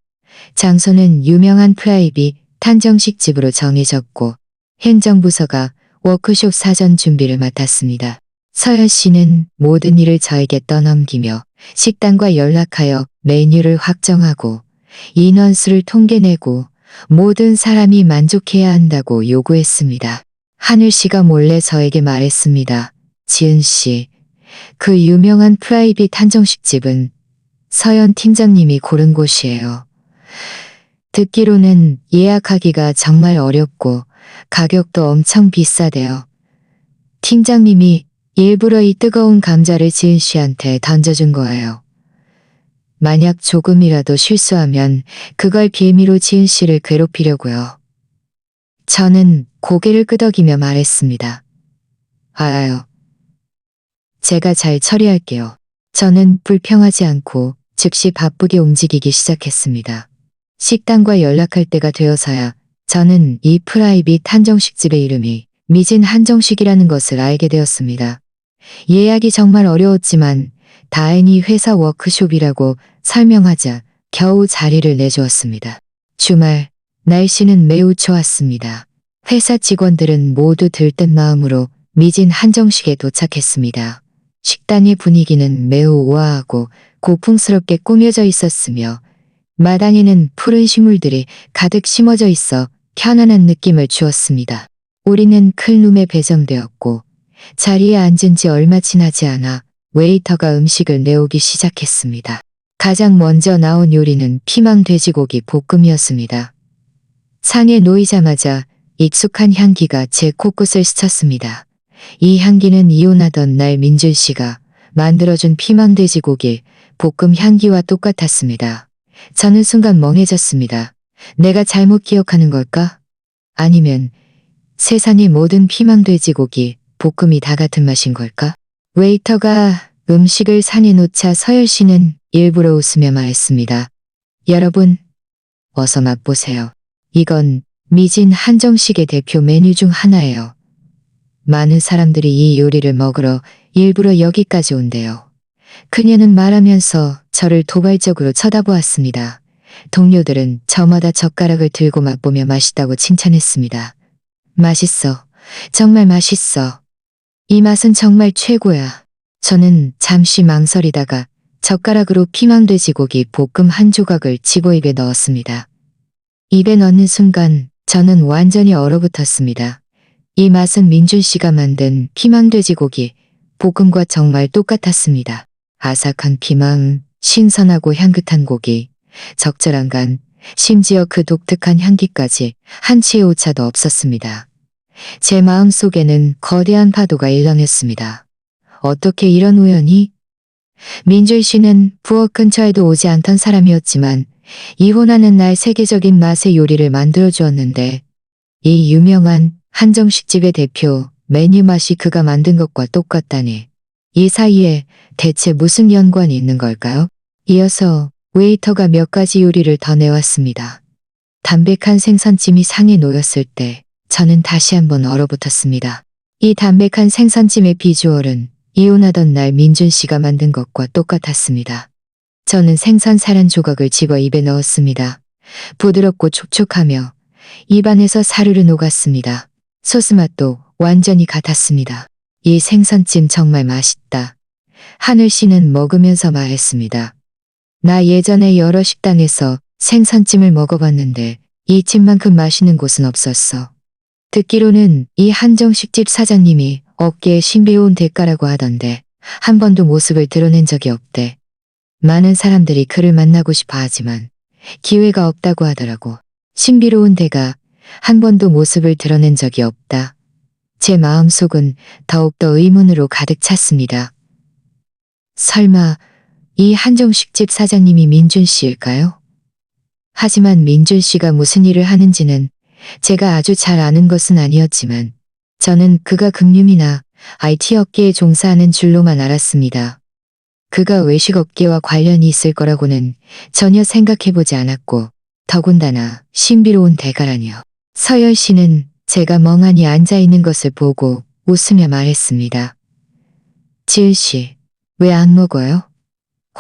장소는 유명한 프라이빗 탄정식 집으로 정해졌고 행정부서가 워크숍 사전 준비를 맡았습니다. 서연 씨는 모든 일을 저에게 떠넘기며 식당과 연락하여 메뉴를 확정하고 인원수를 통계내고 모든 사람이 만족해야 한다고 요구했습니다. 하늘 씨가 몰래 저에게 말했습니다. 지은 씨, 그 유명한 프라이빗 한정식 집은 서연 팀장님이 고른 곳이에요. 듣기로는 예약하기가 정말 어렵고 가격도 엄청 비싸대요. 팀장님이 일부러 이 뜨거운 감자를 지은 씨한테 던져준 거예요. 만약 조금이라도 실수하면 그걸 빌미로 지은 씨를 괴롭히려고요. 저는 고개를 끄덕이며 말했습니다. 알아요. 제가 잘 처리할게요. 저는 불평하지 않고 즉시 바쁘게 움직이기 시작했습니다. 식당과 연락할 때가 되어서야 저는 이 프라이빗 한정식집의 이름이 미진 한정식이라는 것을 알게 되었습니다. 예약이 정말 어려웠지만 다행히 회사 워크숍이라고 설명하자 겨우 자리를 내주었습니다. 주말 날씨는 매우 좋았습니다. 회사 직원들은 모두 들뜬 마음으로 미진 한정식에 도착했습니다. 식당의 분위기는 매우 우아하고 고풍스럽게 꾸며져 있었으며 마당에는 푸른 식물들이 가득 심어져 있어 편안한 느낌을 주었습니다. 우리는 큰 룸에 배정되었고 자리에 앉은 지 얼마 지나지 않아 웨이터가 음식을 내오기 시작했습니다. 가장 먼저 나온 요리는 피망 돼지고기 볶음이었습니다. 상에 놓이자마자 익숙한 향기가 제 코끝을 스쳤습니다. 이 향기는 이혼하던 날 민준 씨가 만들어준 피망 돼지고기 볶음 향기와 똑같았습니다. 저는 순간 멍해졌습니다. 내가 잘못 기억하는 걸까? 아니면 세상의 모든 피망 돼지고기 볶음이 다 같은 맛인 걸까? 웨이터가 음식을 상에 놓자 서열 씨는 일부러 웃으며 말했습니다. 여러분, 어서 맛보세요. 이건 미진 한정식의 대표 메뉴 중 하나예요. 많은 사람들이 이 요리를 먹으러 일부러 여기까지 온대요. 그녀는 말하면서 저를 도발적으로 쳐다보았습니다. 동료들은 저마다 젓가락을 들고 맛보며 맛있다고 칭찬했습니다. 맛있어. 정말 맛있어. 이 맛은 정말 최고야. 저는 잠시 망설이다가 젓가락으로 피망돼지고기 볶음 한 조각을 집어 입에 넣었습니다. 입에 넣는 순간 저는 완전히 얼어붙었습니다. 이 맛은 민준 씨가 만든 피망 돼지고기 볶음과 정말 똑같았습니다. 아삭한 피망, 신선하고 향긋한 고기, 적절한 간, 심지어 그 독특한 향기까지 한치의 오차도 없었습니다. 제 마음 속에는 거대한 파도가 일렁였습니다. 어떻게 이런 우연이? 민준 씨는 부엌 근처에도 오지 않던 사람이었지만 이혼하는 날 세계적인 맛의 요리를 만들어 주었는데 이 유명한 한정식집의 대표 메뉴 맛이 그가 만든 것과 똑같다니. 이 사이에 대체 무슨 연관이 있는 걸까요? 이어서 웨이터가 몇 가지 요리를 더 내왔습니다. 담백한 생선찜이 상에 놓였을 때 저는 다시 한번 얼어붙었습니다. 이 담백한 생선찜의 비주얼은 이혼하던 날 민준 씨가 만든 것과 똑같았습니다. 저는 생선 살한 조각을 집어 입에 넣었습니다. 부드럽고 촉촉하며 입안에서 사르르 녹았습니다. 소스 맛도 완전히 같았습니다. 이 생선찜 정말 맛있다. 하늘 씨는 먹으면서 말했습니다. 나 예전에 여러 식당에서 생선찜을 먹어봤는데 이 찜만큼 맛있는 곳은 없었어. 듣기로는 이 한정식집 사장님이 어깨에 신비로운 대가라고 하던데 한 번도 모습을 드러낸 적이 없대. 많은 사람들이 그를 만나고 싶어 하지만 기회가 없다고 하더라고. 신비로운 대가 한 번도 모습을 드러낸 적이 없다. 제 마음속은 더욱더 의문으로 가득 찼습니다. 설마 이 한정식집 사장님이 민준 씨일까요? 하지만 민준 씨가 무슨 일을 하는지는 제가 아주 잘 아는 것은 아니었지만 저는 그가 금융이나 IT 업계에 종사하는 줄로만 알았습니다. 그가 외식업계와 관련이 있을 거라고는 전혀 생각해보지 않았고 더군다나 신비로운 대가라니요. 서열 씨는 제가 멍하니 앉아있는 것을 보고 웃으며 말했습니다. 지은 씨, 왜 안 먹어요?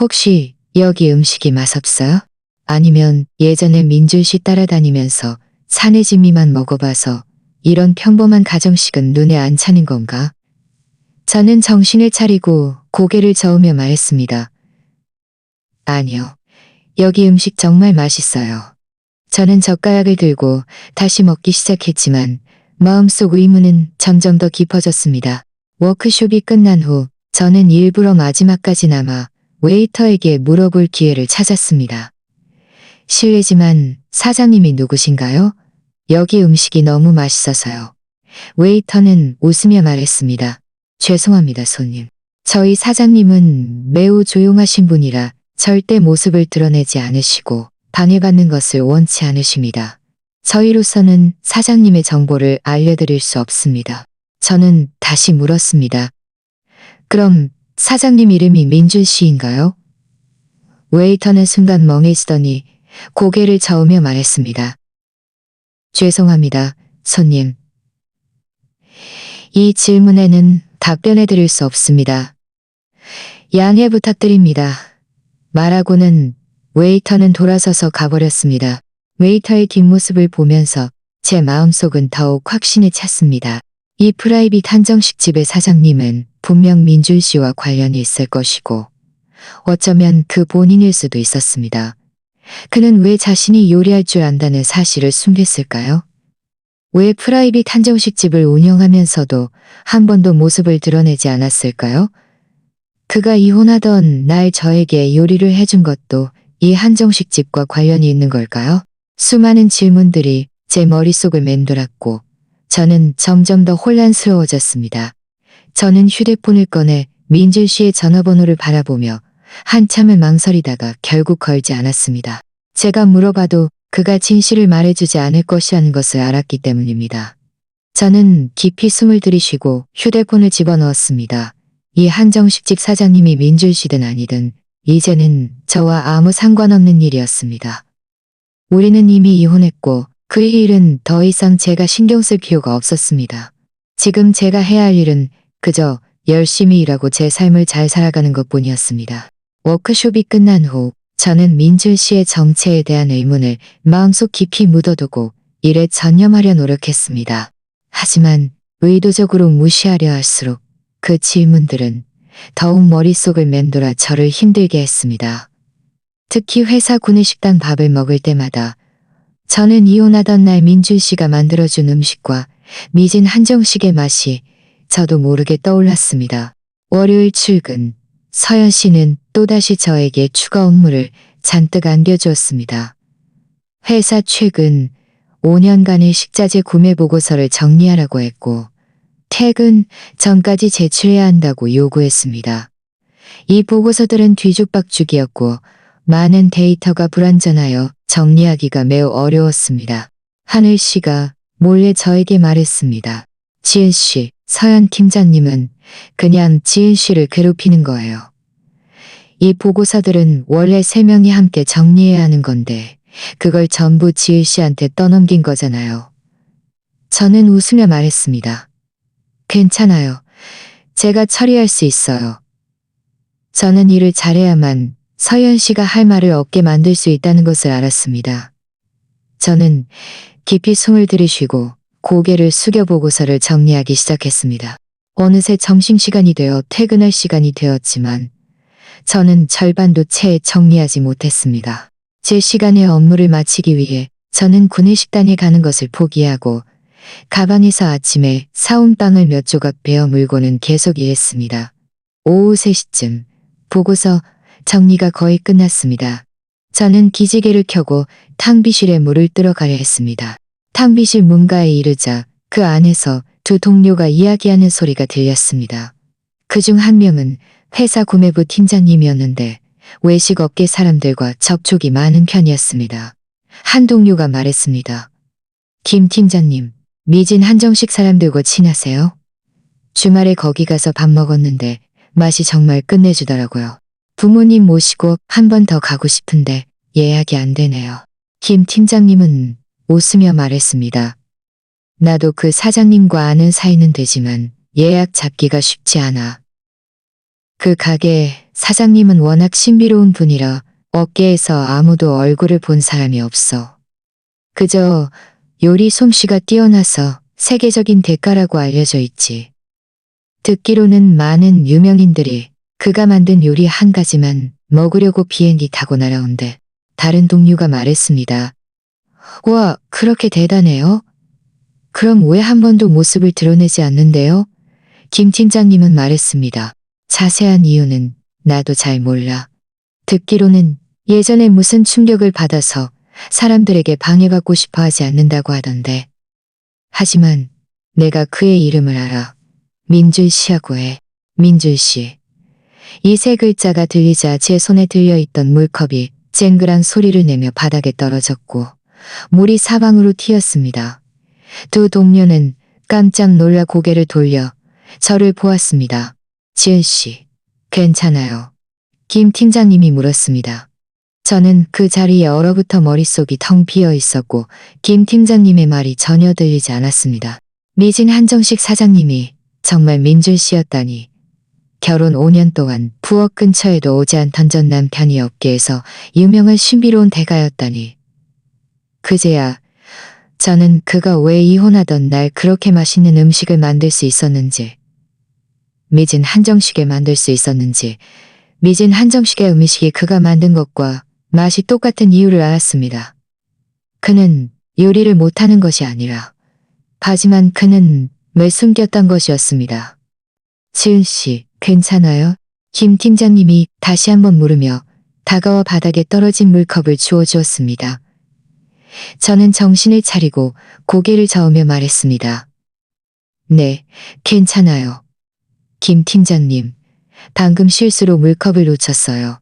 혹시 여기 음식이 맛없어요? 아니면 예전에 민준 씨 따라다니면서 사내진미만 먹어봐서 이런 평범한 가정식은 눈에 안 차는 건가? 저는 정신을 차리고 고개를 저으며 말했습니다. 아니요. 여기 음식 정말 맛있어요. 저는 젓가락을 들고 다시 먹기 시작했지만 마음속 의문은 점점 더 깊어졌습니다. 워크숍이 끝난 후 저는 일부러 마지막까지나마 웨이터에게 물어볼 기회를 찾았습니다. 실례지만 사장님이 누구신가요? 여기 음식이 너무 맛있어서요. 웨이터는 웃으며 말했습니다. 죄송합니다, 손님. 저희 사장님은 매우 조용하신 분이라 절대 모습을 드러내지 않으시고 방해받는 것을 원치 않으십니다. 저희로서는 사장님의 정보를 알려드릴 수 없습니다. 저는 다시 물었습니다. 그럼 사장님 이름이 민준 씨인가요? 웨이터는 순간 멍해지더니 고개를 저으며 말했습니다. 죄송합니다, 손님. 이 질문에는 답변해 드릴 수 없습니다. 양해 부탁드립니다. 말하고는 웨이터는 돌아서서 가버렸습니다. 웨이터의 뒷모습을 보면서 제 마음속은 더욱 확신에 찼습니다. 이 프라이빗 한정식집의 사장님은 분명 민준 씨와 관련이 있을 것이고 어쩌면 그 본인일 수도 있었습니다. 그는 왜 자신이 요리할 줄 안다는 사실을 숨겼을까요? 왜 프라이빗 한정식집을 운영하면서도 한 번도 모습을 드러내지 않았을까요? 그가 이혼하던 날 저에게 요리를 해준 것도 이 한정식집과 관련이 있는 걸까요? 수많은 질문들이 제 머릿속을 맴돌았고 저는 점점 더 혼란스러워졌습니다. 저는 휴대폰을 꺼내 민준 씨의 전화번호를 바라보며 한참을 망설이다가 결국 걸지 않았습니다. 제가 물어봐도 그가 진실을 말해주지 않을 것이라는 것을 알았기 때문입니다. 저는 깊이 숨을 들이쉬고 휴대폰을 집어넣었습니다. 이 한정식집 사장님이 민준 씨든 아니든 이제는 저와 아무 상관없는 일이었습니다. 우리는 이미 이혼했고 그의 일은 더 이상 제가 신경 쓸 필요가 없었습니다. 지금 제가 해야 할 일은 그저 열심히 일하고 제 삶을 잘 살아가는 것뿐이었습니다. 워크숍이 끝난 후 저는 민준 씨의 정체에 대한 의문을 마음속 깊이 묻어두고 일에 전념하려 노력했습니다. 하지만 의도적으로 무시하려 할수록 그 질문들은 더욱 머릿속을 맴돌아 저를 힘들게 했습니다. 특히 회사 구내식당 밥을 먹을 때마다 저는 이혼하던 날 민준 씨가 만들어준 음식과 미진 한정식의 맛이 저도 모르게 떠올랐습니다. 월요일 출근, 서연 씨는 또다시 저에게 추가 업무를 잔뜩 안겨주었습니다. 회사 최근 5년간의 식자재 구매 보고서를 정리하라고 했고 퇴근 전까지 제출해야 한다고 요구했습니다. 이 보고서들은 뒤죽박죽이었고 많은 데이터가 불완전하여 정리하기가 매우 어려웠습니다. 하늘 씨가 몰래 저에게 말했습니다. 지은 씨, 서연 팀장님은 그냥 지은 씨를 괴롭히는 거예요. 이 보고서들은 원래 3명이 함께 정리해야 하는 건데 그걸 전부 지은 씨한테 떠넘긴 거잖아요. 저는 웃으며 말했습니다. 괜찮아요. 제가 처리할 수 있어요. 저는 일을 잘해야만 서연 씨가 할 말을 없게 만들 수 있다는 것을 알았습니다. 저는 깊이 숨을 들이쉬고 고개를 숙여 보고서를 정리하기 시작했습니다. 어느새 점심시간이 되어 퇴근할 시간이 되었지만 저는 절반도 채 정리하지 못했습니다. 제 시간에 업무를 마치기 위해 저는 구내식당에 가는 것을 포기하고 가방에서 아침에 사온 빵을 몇 조각 베어 물고는 계속 일했습니다. 오후 3시쯤 보고서 정리가 거의 끝났습니다. 저는 기지개를 켜고 탕비실에 물을 뜨러 가려 했습니다. 탕비실 문가에 이르자 그 안에서 2 동료가 이야기하는 소리가 들렸습니다. 그중 한 명은 회사 구매부 팀장님이었는데 외식업계 사람들과 접촉이 많은 편이었습니다. 한 동료가 말했습니다. 김 팀장님, 미진 한정식 사람들과 친하세요? 주말에 거기 가서 밥 먹었는데 맛이 정말 끝내주더라고요. 부모님 모시고 한 번 더 가고 싶은데 예약이 안 되네요. 김 팀장님은 웃으며 말했습니다. 나도 그 사장님과 아는 사이는 되지만 예약 잡기가 쉽지 않아. 그 가게 사장님은 워낙 신비로운 분이라 업계에서 아무도 얼굴을 본 사람이 없어. 그저 요리 솜씨가 뛰어나서 세계적인 대가라고 알려져 있지. 듣기로는 많은 유명인들이 그가 만든 요리 한 가지만 먹으려고 비행기 타고 날아온대. 다른 동료가 말했습니다. 와, 그렇게 대단해요? 그럼 왜 한 번도 모습을 드러내지 않는데요? 김 팀장님은 말했습니다. 자세한 이유는 나도 잘 몰라. 듣기로는 예전에 무슨 충격을 받아서 사람들에게 방해받고 싶어 하지 않는다고 하던데. 하지만 내가 그의 이름을 알아. 민준 씨하고 해. 민준 씨. 이 3글자가 들리자 제 손에 들려있던 물컵이 쨍그랑 소리를 내며 바닥에 떨어졌고 물이 사방으로 튀었습니다. 2 동료는 깜짝 놀라 고개를 돌려 저를 보았습니다. 지은 씨, 괜찮아요? 김 팀장님이 물었습니다. 저는 그 자리에 얼어붙어 머릿속이 텅 비어 있었고 김 팀장님의 말이 전혀 들리지 않았습니다. 미진 한정식 사장님이 정말 민준 씨였다니. 결혼 5년 동안 부엌 근처에도 오지 않던 전 남편이 업계에서 유명한 신비로운 대가였다니. 그제야 저는 그가 왜 이혼하던 날 그렇게 맛있는 음식을 만들 수 있었는지, 미진 한정식에 만들 수 있었는지, 미진 한정식의 음식이 그가 만든 것과 맛이 똑같은 이유를 알았습니다. 그는 요리를 못하는 것이 아니라, 하지만 그는 왜 숨겼던 것이었습니다. 지은 씨, 괜찮아요? 김 팀장님이 다시 한번 물으며 다가와 바닥에 떨어진 물컵을 주워주었습니다. 저는 정신을 차리고 고개를 저으며 말했습니다. 네, 괜찮아요. 김 팀장님, 방금 실수로 물컵을 놓쳤어요.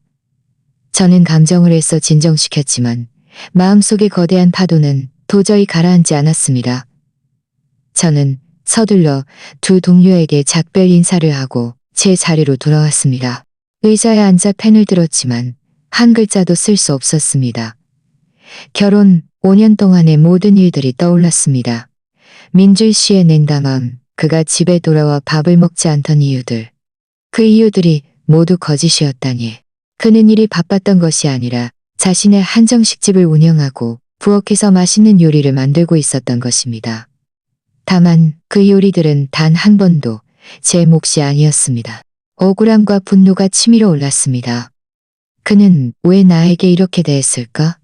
저는 감정을 애써 진정시켰지만 마음속의 거대한 파도는 도저히 가라앉지 않았습니다. 저는 서둘러 2 동료에게 작별 인사를 하고 제 자리로 돌아왔습니다. 의자에 앉아 펜을 들었지만 한 글자도 쓸 수 없었습니다. 결혼 5년 동안의 모든 일들이 떠올랐습니다. 민준 씨의 냉담함, 그가 집에 돌아와 밥을 먹지 않던 이유들. 그 이유들이 모두 거짓이었다니. 그는 일이 바빴던 것이 아니라 자신의 한정식집을 운영하고 부엌에서 맛있는 요리를 만들고 있었던 것입니다. 다만 그 요리들은 단 한 번도 제 몫이 아니었습니다. 억울함과 분노가 치밀어 올랐습니다. 그는 왜 나에게 이렇게 대했을까?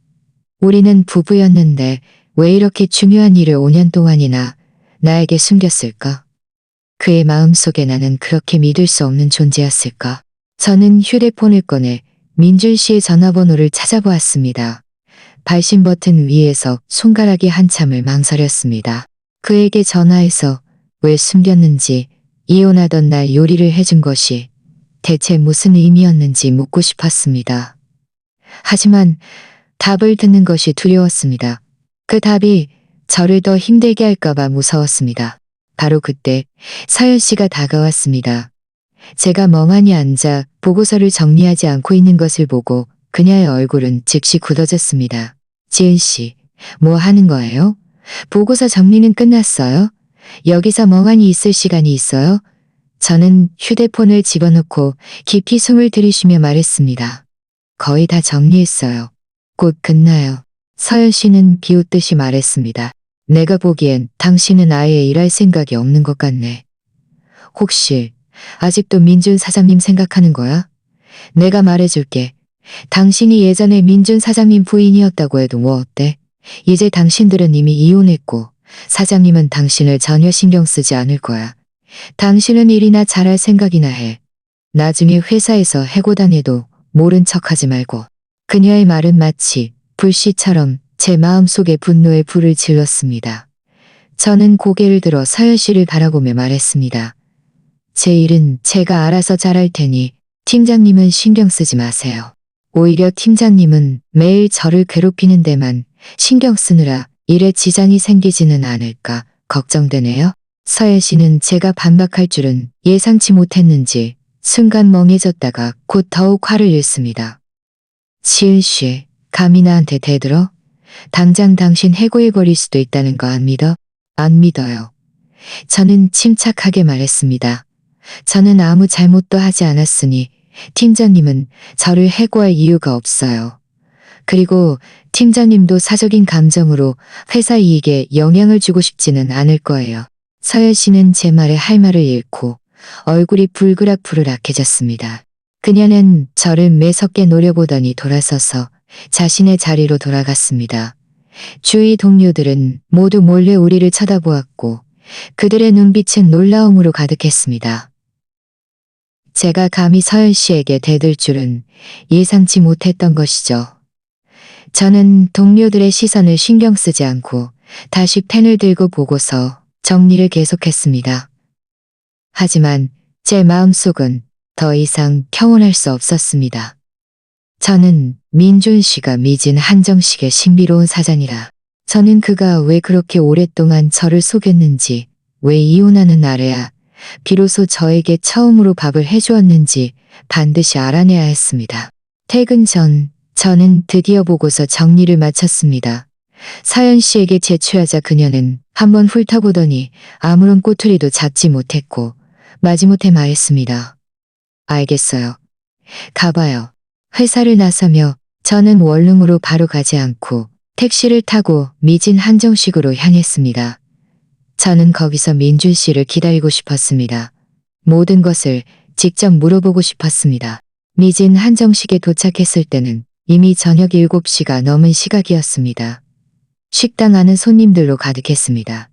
우리는 부부였는데 왜 이렇게 중요한 일을 5년 동안이나 나에게 숨겼을까? 그의 마음속에 나는 그렇게 믿을 수 없는 존재였을까? 저는 휴대폰을 꺼내 민준 씨의 전화번호를 찾아보았습니다. 발신 버튼 위에서 손가락이 한참을 망설였습니다. 그에게 전화해서 왜 숨겼는지, 이혼하던 날 요리를 해준 것이 대체 무슨 의미였는지 묻고 싶었습니다. 하지만 답을 듣는 것이 두려웠습니다. 그 답이 저를 더 힘들게 할까봐 무서웠습니다. 바로 그때 서연 씨가 다가왔습니다. 제가 멍하니 앉아 보고서를 정리하지 않고 있는 것을 보고 그녀의 얼굴은 즉시 굳어졌습니다. 지은 씨, 뭐 하는 거예요? 보고서 정리는 끝났어요? 여기서 멍하니 있을 시간이 있어요? 저는 휴대폰을 집어넣고 깊이 숨을 들이쉬며 말했습니다. 거의 다 정리했어요. 곧 끝나요. 서연 씨는 비웃듯이 말했습니다. 내가 보기엔 당신은 아예 일할 생각이 없는 것 같네. 혹시 아직도 민준 사장님 생각하는 거야? 내가 말해줄게. 당신이 예전에 민준 사장님 부인이었다고 해도 뭐 어때? 이제 당신들은 이미 이혼했고 사장님은 당신을 전혀 신경 쓰지 않을 거야. 당신은 일이나 잘할 생각이나 해. 나중에 회사에서 해고당해도 모른 척하지 말고. 그녀의 말은 마치 불씨처럼 제 마음속에 분노의 불을 질렀습니다. 저는 고개를 들어 서연 씨를 바라보며 말했습니다. 제 일은 제가 알아서 잘할 테니 팀장님은 신경 쓰지 마세요. 오히려 팀장님은 매일 저를 괴롭히는 데만 신경 쓰느라 일에 지장이 생기지는 않을까 걱정되네요. 서연 씨는 제가 반박할 줄은 예상치 못했는지 순간 멍해졌다가 곧 더욱 화를 냈습니다. 지은 씨, 감히 나한테 대들어? 당장 당신 해고해버릴 수도 있다는 거 안 믿어? 안 믿어요. 저는 침착하게 말했습니다. 저는 아무 잘못도 하지 않았으니 팀장님은 저를 해고할 이유가 없어요. 그리고 팀장님도 사적인 감정으로 회사 이익에 영향을 주고 싶지는 않을 거예요. 서연 씨는 제 말에 할 말을 잃고 얼굴이 불그락불그락해졌습니다. 그녀는 저를 매섭게 노려보더니 돌아서서 자신의 자리로 돌아갔습니다. 주위 동료들은 모두 몰래 우리를 쳐다보았고 그들의 눈빛은 놀라움으로 가득했습니다. 제가 감히 서연 씨에게 대들 줄은 예상치 못했던 것이죠. 저는 동료들의 시선을 신경 쓰지 않고 다시 펜을 들고 보고서 정리를 계속했습니다. 하지만 제 마음속은 더 이상 평온할 수 없었습니다. 저는 민준 씨가 미진 한정식의 신비로운 사장이라. 저는 그가 왜 그렇게 오랫동안 저를 속였는지, 왜 이혼하는 날에야 비로소 저에게 처음으로 밥을 해주었는지 반드시 알아내야 했습니다. 퇴근 전 저는 드디어 보고서 정리를 마쳤습니다. 서연 씨에게 제출하자 그녀는 한번 훑어보더니 아무런 꼬투리도 잡지 못했고 마지못해 말했습니다. 알겠어요. 가봐요. 회사를 나서며 저는 원룸으로 바로 가지 않고 택시를 타고 미진 한정식으로 향했습니다. 저는 거기서 민준 씨를 기다리고 싶었습니다. 모든 것을 직접 물어보고 싶었습니다. 미진 한정식에 도착했을 때는 이미 저녁 7시가 넘은 시각이었습니다. 식당 안은 손님들로 가득했습니다.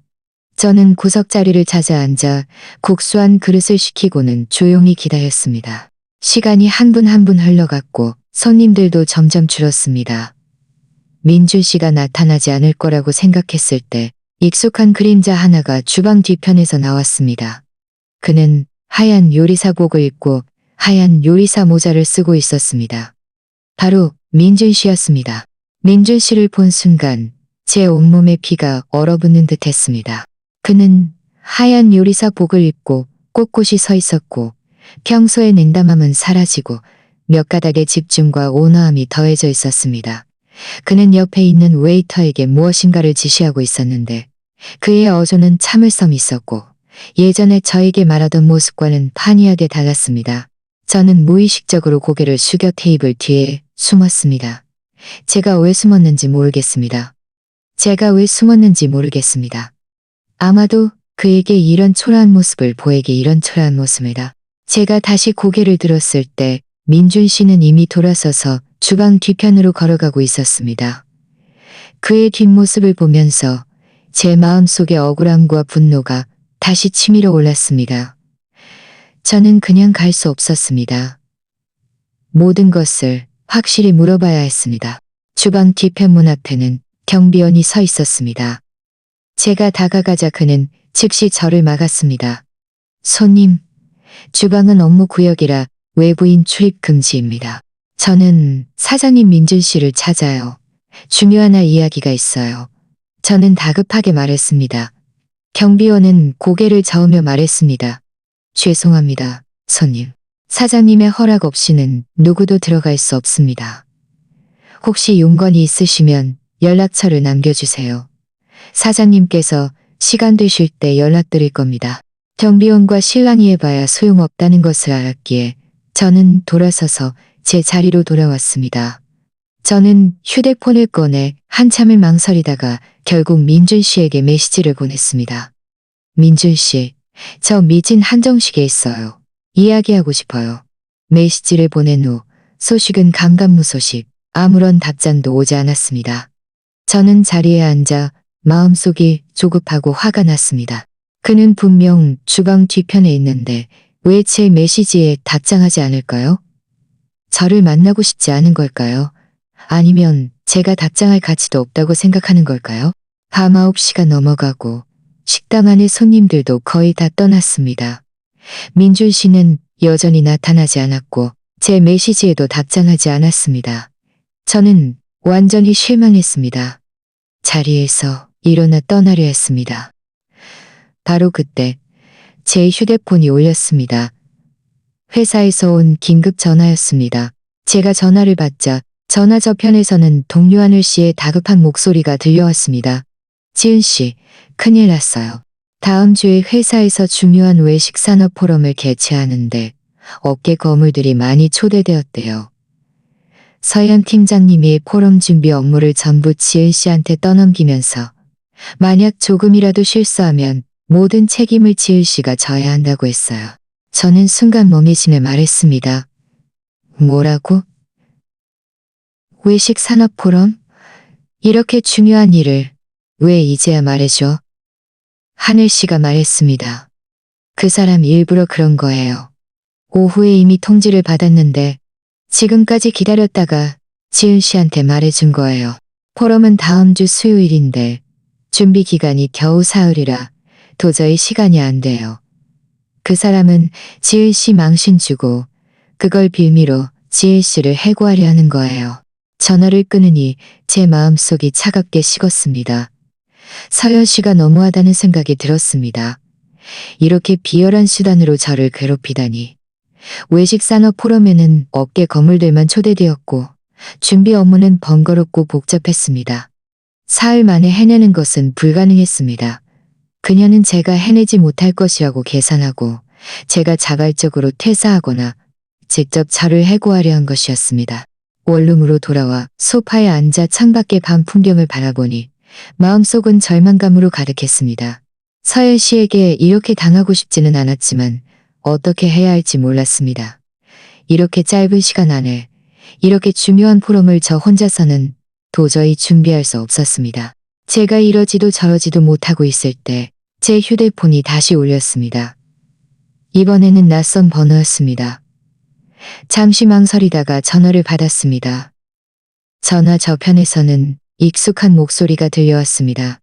저는 구석 자리를 찾아 앉아 국수 한 그릇을 시키고는 조용히 기다렸습니다. 시간이 한 분 한 분 흘러갔고 손님들도 점점 줄었습니다. 민준 씨가 나타나지 않을 거라고 생각했을 때 익숙한 그림자 하나가 주방 뒤편에서 나왔습니다. 그는 하얀 요리사복을 입고 하얀 요리사 모자를 쓰고 있었습니다. 바로 민준 씨였습니다. 민준 씨를 본 순간 제 온몸에 피가 얼어붙는 듯 했습니다. 그는 하얀 요리사복을 입고 꼿꼿이 서 있었고 평소의 냉담함은 사라지고 몇 가닥의 집중과 온화함이 더해져 있었습니다. 그는 옆에 있는 웨이터에게 무엇인가를 지시하고 있었는데 그의 어조는 참을성이 있었고 예전에 저에게 말하던 모습과는 판이하게 달랐습니다. 저는 무의식적으로 고개를 숙여 테이블 뒤에 숨었습니다. 제가 왜 숨었는지 모르겠습니다. 아마도 그에게 이런 초라한 모습을 보이게 이런 초라한 모습이다. 제가 다시 고개를 들었을 때 민준 씨는 이미 돌아서서 주방 뒤편으로 걸어가고 있었습니다. 그의 뒷모습을 보면서 제 마음속의 억울함과 분노가 다시 치밀어 올랐습니다. 저는 그냥 갈 수 없었습니다. 모든 것을 확실히 물어봐야 했습니다. 주방 뒤편문 앞에는 경비원이 서 있었습니다. 제가 다가가자 그는 즉시 저를 막았습니다. 손님, 주방은 업무 구역이라 외부인 출입 금지입니다. 저는 사장님 민준 씨를 찾아요. 중요한 이야기가 있어요. 저는 다급하게 말했습니다. 경비원은 고개를 저으며 말했습니다. 죄송합니다, 손님. 사장님의 허락 없이는 누구도 들어갈 수 없습니다. 혹시 용건이 있으시면 연락처를 남겨주세요. 사장님께서 시간 되실 때 연락드릴 겁니다. 경비원과 실랑이 해봐야 소용없다는 것을 알았기에 저는 돌아서서 제 자리로 돌아왔습니다. 저는 휴대폰을 꺼내 한참을 망설이다가 결국 민준 씨에게 메시지를 보냈습니다. 민준 씨, 저 미진 한정식에 있어요. 이야기하고 싶어요. 메시지를 보낸 후 소식은 감감무소식, 아무런 답장도 오지 않았습니다. 저는 자리에 앉아 마음속이 조급하고 화가 났습니다. 그는 분명 주방 뒤편에 있는데 왜 제 메시지에 답장하지 않을까요? 저를 만나고 싶지 않은 걸까요? 아니면 제가 답장할 가치도 없다고 생각하는 걸까요? 밤 9시가 넘어가고 식당 안의 손님들도 거의 다 떠났습니다. 민준 씨는 여전히 나타나지 않았고 제 메시지에도 답장하지 않았습니다. 저는 완전히 실망했습니다. 자리에서 일어나 떠나려 했습니다. 바로 그때 제 휴대폰이 울렸습니다. 회사에서 온 긴급 전화였습니다. 제가 전화를 받자 전화 저편에서는 동료 하늘 씨의 다급한 목소리가 들려왔습니다. 지은 씨, 큰일 났어요. 다음 주에 회사에서 중요한 외식 산업 포럼을 개최하는데 업계 거물들이 많이 초대되었대요. 서현 팀장님이 포럼 준비 업무를 전부 지은 씨한테 떠넘기면서 만약 조금이라도 실수하면 모든 책임을 지은 씨가 져야 한다고 했어요. 저는 순간 멍해지며 말했습니다. 뭐라고? 외식 산업 포럼? 이렇게 중요한 일을 왜 이제야 말해줘? 하늘 씨가 말했습니다. 그 사람 일부러 그런 거예요. 오후에 이미 통지를 받았는데 지금까지 기다렸다가 지은 씨한테 말해준 거예요. 포럼은 다음 주 수요일인데 준비 기간이 겨우 사흘이라 도저히 시간이 안 돼요. 그 사람은 지은 씨 망신 주고 그걸 빌미로 지은 씨를 해고하려 하는 거예요. 전화를 끊으니 제 마음속이 차갑게 식었습니다. 서현 씨가 너무하다는 생각이 들었습니다. 이렇게 비열한 수단으로 저를 괴롭히다니. 외식산업 포럼에는 업계 거물들만 초대되었고 준비 업무는 번거롭고 복잡했습니다. 사흘 만에 해내는 것은 불가능했습니다. 그녀는 제가 해내지 못할 것이라고 계산하고 제가 자발적으로 퇴사하거나 직접 저를 해고하려 한 것이었습니다. 원룸으로 돌아와 소파에 앉아 창밖의 밤 풍경을 바라보니 마음속은 절망감으로 가득했습니다. 서현 씨에게 이렇게 당하고 싶지는 않았지만 어떻게 해야 할지 몰랐습니다. 이렇게 짧은 시간 안에 이렇게 중요한 포럼을 저 혼자서는 도저히 준비할 수 없었습니다. 제가 이러지도 저러지도 못하고 있을 때 제 휴대폰이 다시 울렸습니다. 이번에는 낯선 번호였습니다. 잠시 망설이다가 전화를 받았습니다. 전화 저편에서는 익숙한 목소리가 들려왔습니다.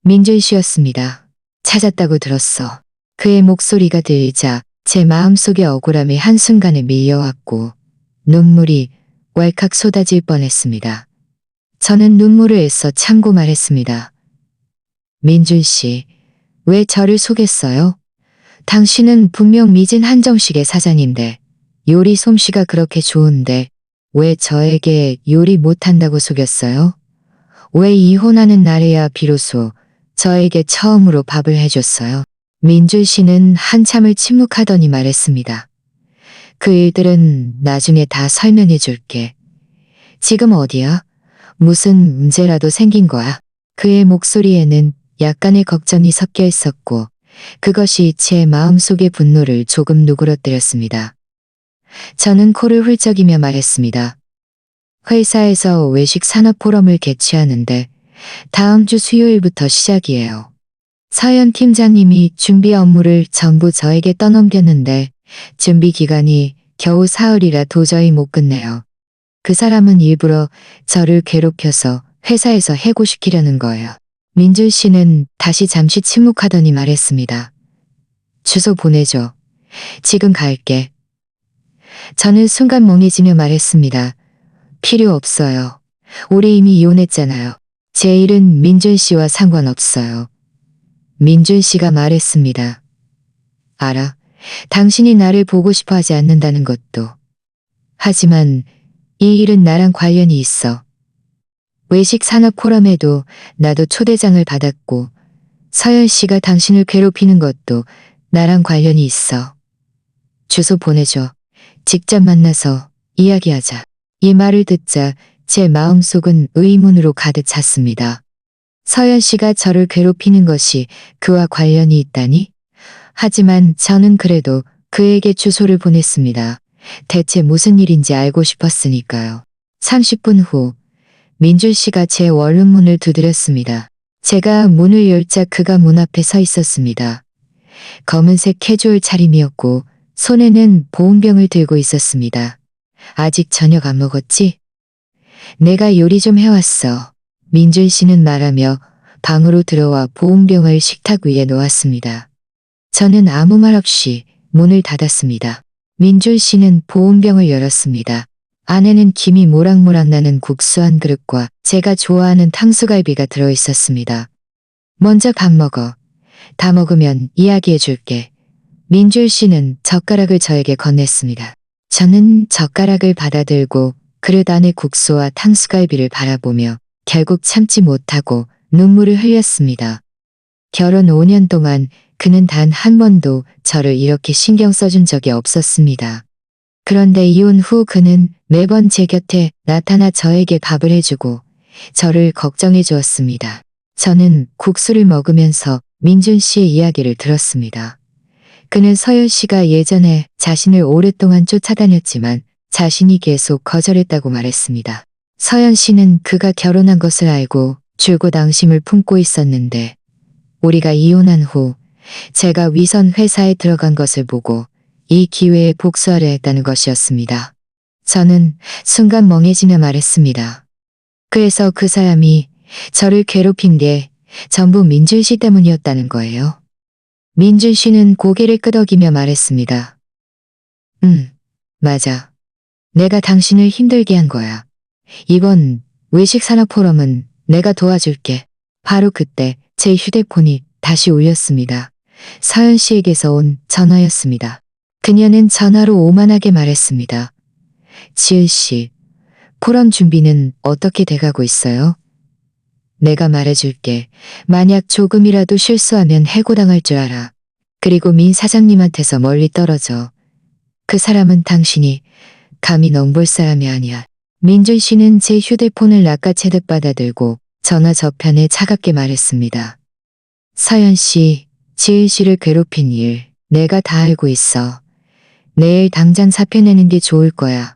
민준 씨였습니다. 찾았다고 들었어. 그의 목소리가 들리자 제 마음속의 억울함이 한순간에 밀려왔고 눈물이 왈칵 쏟아질 뻔했습니다. 저는 눈물을 애써 참고 말했습니다. 민준 씨, 왜 저를 속였어요? 당신은 분명 미진 한정식의 사장인데 요리 솜씨가 그렇게 좋은데 왜 저에게 요리 못한다고 속였어요? 왜 이혼하는 날에야 비로소 저에게 처음으로 밥을 해줬어요? 민준 씨는 한참을 침묵하더니 말했습니다. 그 일들은 나중에 다 설명해 줄게. 지금 어디야? 무슨 문제라도 생긴 거야? 그의 목소리에는 약간의 걱정이 섞여 있었고 그것이 제 마음속의 분노를 조금 누그러뜨렸습니다. 저는 코를 훌쩍이며 말했습니다. 회사에서 외식 산업 포럼을 개최하는데 다음 주 수요일부터 시작이에요. 서현 팀장님이 준비 업무를 전부 저에게 떠넘겼는데 준비 기간이 겨우 사흘이라 도저히 못 끝내요. 그 사람은 일부러 저를 괴롭혀서 회사에서 해고시키려는 거예요. 민준 씨는 다시 잠시 침묵하더니 말했습니다. 주소 보내줘. 지금 갈게. 저는 순간 멍해지며 말했습니다. 필요 없어요. 우리 이미 이혼했잖아요. 제 일은 민준 씨와 상관없어요. 민준 씨가 말했습니다. 알아. 당신이 나를 보고 싶어 하지 않는다는 것도. 하지만 이 일은 나랑 관련이 있어. 외식 산업 포럼에도 나도 초대장을 받았고 서현 씨가 당신을 괴롭히는 것도 나랑 관련이 있어. 주소 보내줘. 직접 만나서 이야기하자. 이 말을 듣자 제 마음속은 의문으로 가득 찼습니다. 서현 씨가 저를 괴롭히는 것이 그와 관련이 있다니? 하지만 저는 그래도 그에게 주소를 보냈습니다. 대체 무슨 일인지 알고 싶었으니까요. 30분 후 민준 씨가 제 원룸문을 두드렸습니다. 제가 문을 열자 그가 문 앞에 서 있었습니다. 검은색 캐주얼 차림이었고 손에는 보온병을 들고 있었습니다. 아직 저녁 안 먹었지? 내가 요리 좀 해왔어. 민준 씨는 말하며 방으로 들어와 보온병을 식탁 위에 놓았습니다. 저는 아무 말 없이 문을 닫았습니다. 민준 씨는 보온병을 열었습니다. 안에는 김이 모락모락 나는 국수 한 그릇과 제가 좋아하는 탕수갈비가 들어있었습니다. 먼저 밥 먹어. 다 먹으면 이야기해 줄게. 민준 씨는 젓가락을 저에게 건넸습니다. 저는 젓가락을 받아들고 그릇 안의 국수와 탕수갈비를 바라보며 결국 참지 못하고 눈물을 흘렸습니다. 결혼 5년 동안 그는 단 한 번도 저를 이렇게 신경 써준 적이 없었습니다. 그런데 이혼 후 그는 매번 제 곁에 나타나 저에게 밥을 해주고 저를 걱정해 주었습니다. 저는 국수를 먹으면서 민준 씨의 이야기를 들었습니다. 그는 서현 씨가 예전에 자신을 오랫동안 쫓아다녔지만 자신이 계속 거절했다고 말했습니다. 서현 씨는 그가 결혼한 것을 알고 줄곧 앙심을 품고 있었는데 우리가 이혼한 후 제가 위선 회사에 들어간 것을 보고 이 기회에 복수하려 했다는 것이었습니다. 저는 순간 멍해지며 말했습니다. 그래서 그 사람이 저를 괴롭힌 게 전부 민준 씨 때문이었다는 거예요. 민준 씨는 고개를 끄덕이며 말했습니다. 맞아. 내가 당신을 힘들게 한 거야. 이번 외식 산업 포럼은 내가 도와줄게. 바로 그때 제 휴대폰이 다시 울렸습니다. 서현 씨에게서 온 전화였습니다. 그녀는 전화로 오만하게 말했습니다. 지은 씨, 포럼 준비는 어떻게 돼가고 있어요? 내가 말해줄게. 만약 조금이라도 실수하면 해고당할 줄 알아. 그리고 민 사장님한테서 멀리 떨어져. 그 사람은 당신이 감히 넘볼 사람이 아니야. 민준 씨는 제 휴대폰을 낚아채듯 받아들고 전화 저편에 차갑게 말했습니다. 서현 씨, 지은 씨를 괴롭힌 일 내가 다 알고 있어. 내일 당장 사표 내는 게 좋을 거야.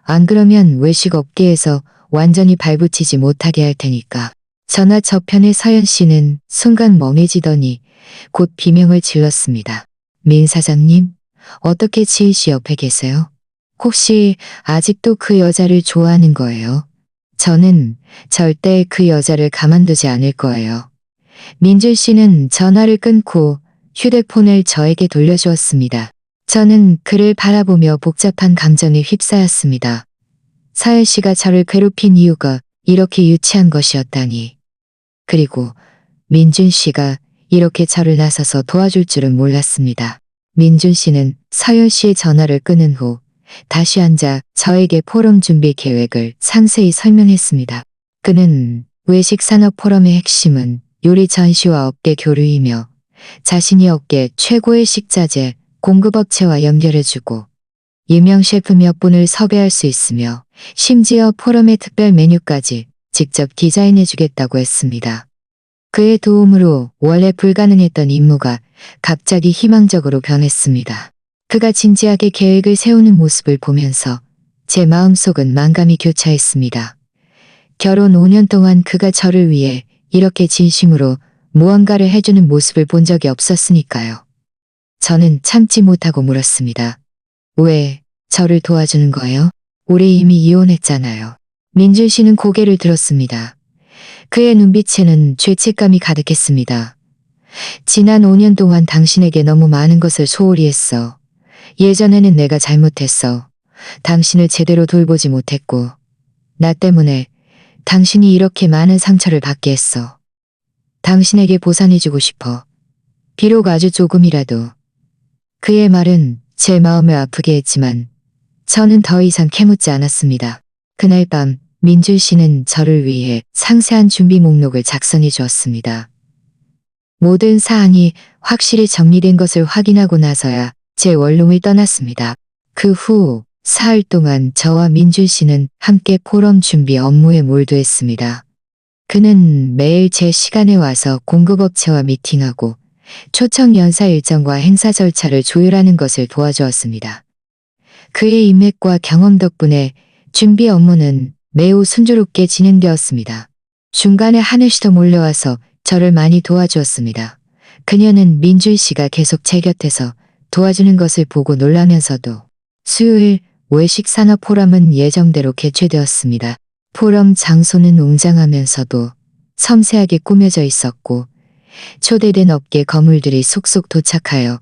안 그러면 외식 업계에서 완전히 발붙이지 못하게 할 테니까. 전화 저편의 서현 씨는 순간 멍해지더니 곧 비명을 질렀습니다. 민 사장님, 어떻게 지은 씨 옆에 계세요? 혹시 아직도 그 여자를 좋아하는 거예요? 저는 절대 그 여자를 가만두지 않을 거예요. 민준 씨는 전화를 끊고 휴대폰을 저에게 돌려주었습니다. 저는 그를 바라보며 복잡한 감정에 휩싸였습니다. 서현 씨가 저를 괴롭힌 이유가 이렇게 유치한 것이었다니. 그리고 민준 씨가 이렇게 저를 나서서 도와줄 줄은 몰랐습니다. 민준 씨는 서현 씨의 전화를 끊은 후 다시 앉아 저에게 포럼 준비 계획을 상세히 설명했습니다. 그는 외식 산업 포럼의 핵심은 요리 전시와 업계 교류이며 자신이 업계 최고의 식자재 공급업체와 연결해주고 유명 셰프 몇 분을 섭외할 수 있으며 심지어 포럼의 특별 메뉴까지 직접 디자인해주겠다고 했습니다. 그의 도움으로 원래 불가능했던 임무가 갑자기 희망적으로 변했습니다. 그가 진지하게 계획을 세우는 모습을 보면서 제 마음속은 만감이 교차했습니다. 결혼 5년 동안 그가 저를 위해 이렇게 진심으로 무언가를 해주는 모습을 본 적이 없었으니까요. 저는 참지 못하고 물었습니다. 왜 저를 도와주는 거예요? 우리 이미 이혼했잖아요. 민준 씨는 고개를 들었습니다. 그의 눈빛에는 죄책감이 가득했습니다. 지난 5년 동안 당신에게 너무 많은 것을 소홀히 했어. 예전에는 내가 잘못했어. 당신을 제대로 돌보지 못했고, 나 때문에 당신이 이렇게 많은 상처를 받게 했어. 당신에게 보상해주고 싶어. 비록 아주 조금이라도. 그의 말은 제 마음을 아프게 했지만 저는 더 이상 캐묻지 않았습니다. 그날 밤 민준 씨는 저를 위해 상세한 준비 목록을 작성해 주었습니다. 모든 사안이 확실히 정리된 것을 확인하고 나서야 제 원룸을 떠났습니다. 그 후 사흘 동안 저와 민준 씨는 함께 포럼 준비 업무에 몰두했습니다. 그는 매일 제 시간에 와서 공급업체와 미팅하고 초청 연사 일정과 행사 절차를 조율하는 것을 도와주었습니다. 그의 인맥과 경험 덕분에 준비 업무는 매우 순조롭게 진행되었습니다. 중간에 하늘 씨도 몰려와서 저를 많이 도와주었습니다. 그녀는 민준 씨가 계속 제 곁에서 도와주는 것을 보고 놀라면서도 수요일 외식 산업 포럼은 예정대로 개최되었습니다. 포럼 장소는 웅장하면서도 섬세하게 꾸며져 있었고 초대된 업계 거물들이 속속 도착하여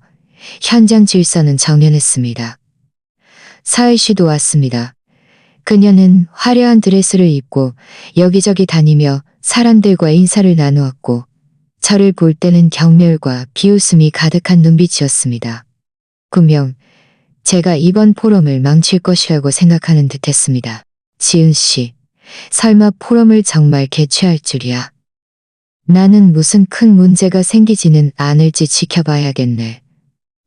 현장 질서는 정연했습니다. 사회 씨도 왔습니다. 그녀는 화려한 드레스를 입고 여기저기 다니며 사람들과 인사를 나누었고 저를 볼 때는 경멸과 비웃음이 가득한 눈빛이었습니다. 분명 제가 이번 포럼을 망칠 것이라고 생각하는 듯했습니다. 지은 씨, 설마 포럼을 정말 개최할 줄이야. 나는 무슨 큰 문제가 생기지는 않을지 지켜봐야겠네.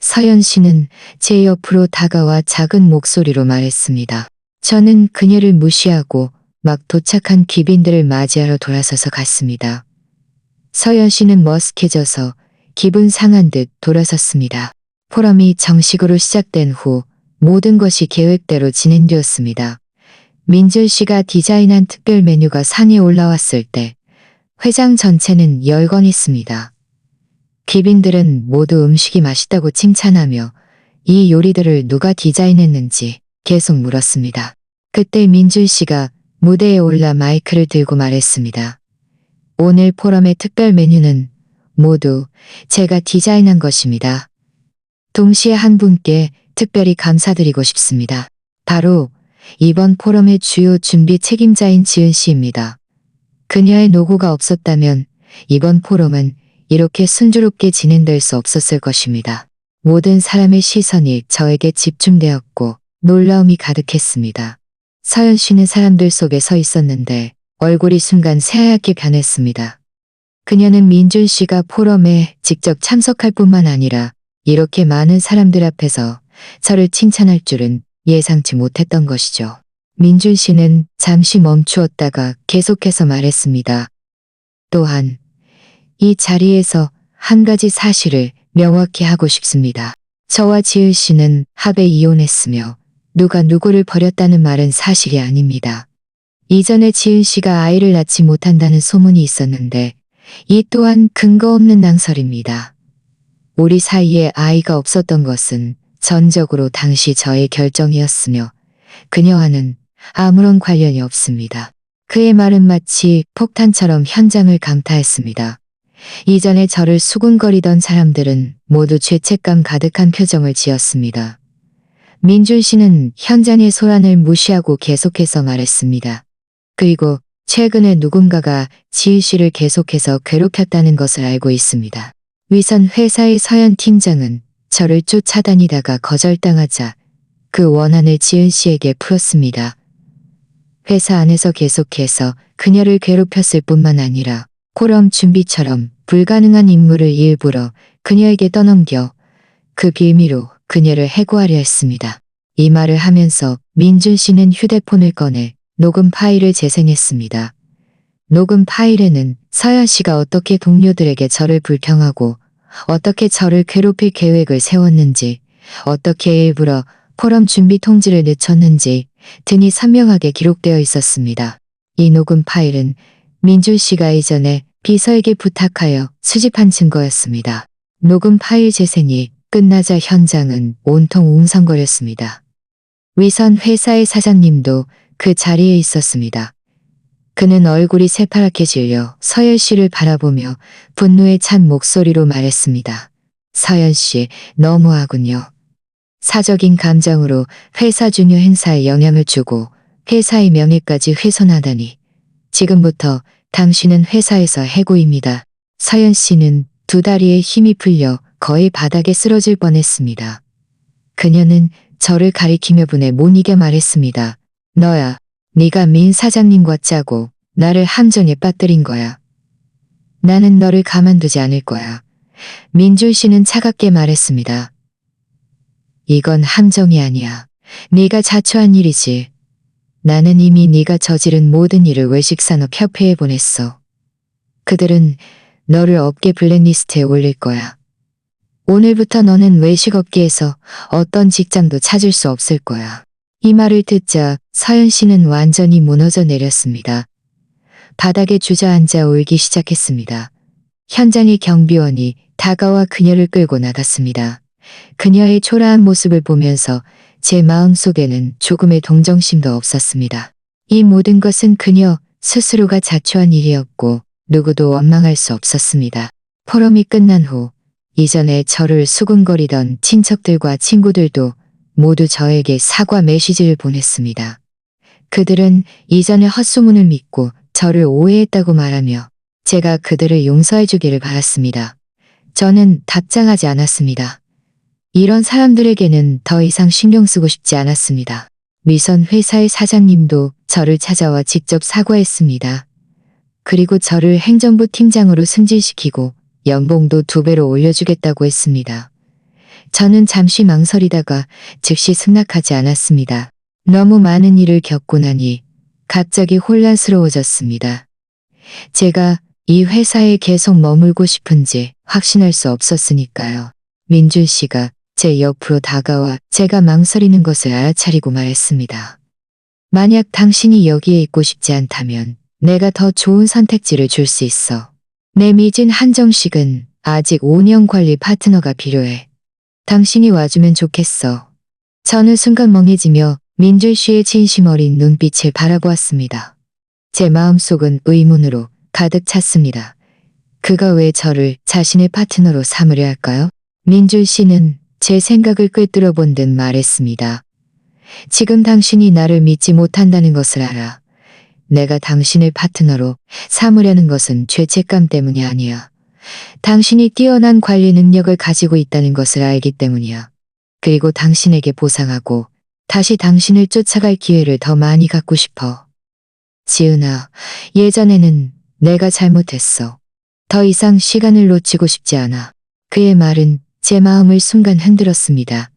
서연 씨는 제 옆으로 다가와 작은 목소리로 말했습니다. 저는 그녀를 무시하고 막 도착한 귀빈들을 맞이하러 돌아서서 갔습니다. 서연 씨는 머쓱해져서 기분 상한 듯 돌아섰습니다. 포럼이 정식으로 시작된 후 모든 것이 계획대로 진행되었습니다. 민준 씨가 디자인한 특별 메뉴가 상에 올라왔을 때 회장 전체는 열광했습니다. 귀빈들은 모두 음식이 맛있다고 칭찬하며 이 요리들을 누가 디자인했는지 계속 물었습니다. 그때 민준 씨가 무대에 올라 마이크를 들고 말했습니다. 오늘 포럼의 특별 메뉴는 모두 제가 디자인한 것입니다. 동시에 한 분께 특별히 감사드리고 싶습니다. 바로 이번 포럼의 주요 준비 책임자인 지은 씨입니다. 그녀의 노고가 없었다면 이번 포럼은 이렇게 순조롭게 진행될 수 없었을 것입니다. 모든 사람의 시선이 저에게 집중되었고 놀라움이 가득했습니다. 서연 씨는 사람들 속에 서 있었는데 얼굴이 순간 새하얗게 변했습니다. 그녀는 민준 씨가 포럼에 직접 참석할 뿐만 아니라 이렇게 많은 사람들 앞에서 저를 칭찬할 줄은 예상치 못했던 것이죠. 민준 씨는 잠시 멈추었다가 계속해서 말했습니다. 또한 이 자리에서 한 가지 사실을 명확히 하고 싶습니다. 저와 지은 씨는 합에 이혼했으며 누가 누구를 버렸다는 말은 사실이 아닙니다. 이전에 지은 씨가 아이를 낳지 못한다는 소문이 있었는데 이 또한 근거 없는 낭설입니다. 우리 사이에 아이가 없었던 것은 전적으로 당시 저의 결정이었으며 그녀와는 아무런 관련이 없습니다. 그의 말은 마치 폭탄처럼 현장을 강타했습니다. 이전에 저를 수군거리던 사람들은 모두 죄책감 가득한 표정을 지었습니다. 민준 씨는 현장의 소란을 무시하고 계속해서 말했습니다. 그리고 최근에 누군가가 지은 씨를 계속해서 괴롭혔다는 것을 알고 있습니다. 위선 회사의 서연 팀장은 저를 쫓아다니다가 거절당하자 그 원한을 지은 씨에게 풀었습니다. 회사 안에서 계속해서 그녀를 괴롭혔을 뿐만 아니라 포럼 준비처럼 불가능한 임무를 일부러 그녀에게 떠넘겨 그 빌미로 그녀를 해고하려 했습니다. 이 말을 하면서 민준 씨는 휴대폰을 꺼내 녹음 파일을 재생했습니다. 녹음 파일에는 서연 씨가 어떻게 동료들에게 저를 불평하고 어떻게 저를 괴롭힐 계획을 세웠는지, 어떻게 일부러 포럼 준비 통지를 늦췄는지 등이 선명하게 기록되어 있었습니다. 이 녹음 파일은 민준 씨가 이전에 비서에게 부탁하여 수집한 증거였습니다. 녹음 파일 재생이 끝나자 현장은 온통 웅성거렸습니다. 위선 회사의 사장님도 그 자리에 있었습니다. 그는 얼굴이 새파랗게 질려 서연 씨를 바라보며 분노에 찬 목소리로 말했습니다. 서연 씨, 너무하군요. 사적인 감정으로 회사 중요 행사에 영향을 주고 회사의 명예까지 훼손하다니. 지금부터 당신은 회사에서 해고입니다. 서연 씨는 두 다리에 힘이 풀려 거의 바닥에 쓰러질 뻔했습니다. 그녀는 저를 가리키며 분에 못 이겨 말했습니다. 너야, 네가 민 사장님과 짜고 나를 함정에 빠뜨린 거야. 나는 너를 가만두지 않을 거야. 민준 씨는 차갑게 말했습니다. 이건 함정이 아니야. 네가 자초한 일이지. 나는 이미 네가 저지른 모든 일을 외식산업협회에 보냈어. 그들은 너를 업계 블랙리스트에 올릴 거야. 오늘부터 너는 외식업계에서 어떤 직장도 찾을 수 없을 거야. 이 말을 듣자 서연 씨는 완전히 무너져 내렸습니다. 바닥에 주저앉아 울기 시작했습니다. 현장의 경비원이 다가와 그녀를 끌고 나갔습니다. 그녀의 초라한 모습을 보면서 제 마음속에는 조금의 동정심도 없었습니다. 이 모든 것은 그녀 스스로가 자초한 일이었고 누구도 원망할 수 없었습니다. 포럼이 끝난 후 이전에 저를 수군거리던 친척들과 친구들도 모두 저에게 사과 메시지를 보냈습니다. 그들은 이전의 헛소문을 믿고 저를 오해했다고 말하며 제가 그들을 용서해 주기를 바랐습니다. 저는 답장하지 않았습니다. 이런 사람들에게는 더 이상 신경 쓰고 싶지 않았습니다. 위선 회사의 사장님도 저를 찾아와 직접 사과했습니다. 그리고 저를 행정부 팀장으로 승진시키고 연봉도 2배로 올려주겠다고 했습니다. 저는 잠시 망설이다가 즉시 승낙하지 않았습니다. 너무 많은 일을 겪고 나니 갑자기 혼란스러워졌습니다. 제가 이 회사에 계속 머물고 싶은지 확신할 수 없었으니까요. 민준 씨가 제 옆으로 다가와 제가 망설이는 것을 알아차리고 말했습니다. 만약 당신이 여기에 있고 싶지 않다면 내가 더 좋은 선택지를 줄 수 있어. 내 미진 한정식은 아직 5년 관리 파트너가 필요해. 당신이 와주면 좋겠어. 저는 순간 멍해지며 민준 씨의 진심 어린 눈빛을 바라보았습니다. 제 마음속은 의문으로 가득 찼습니다. 그가 왜 저를 자신의 파트너로 삼으려 할까요? 민준 씨는 제 생각을 꿰뚫어 본 듯 말했습니다. 지금 당신이 나를 믿지 못한다는 것을 알아. 내가 당신을 파트너로 삼으려는 것은 죄책감 때문이 아니야. 당신이 뛰어난 관리 능력을 가지고 있다는 것을 알기 때문이야. 그리고 당신에게 보상하고 다시 당신을 쫓아갈 기회를 더 많이 갖고 싶어. 지은아, 예전에는 내가 잘못했어. 더 이상 시간을 놓치고 싶지 않아. 그의 말은 제 마음을 순간 흔들었습니다.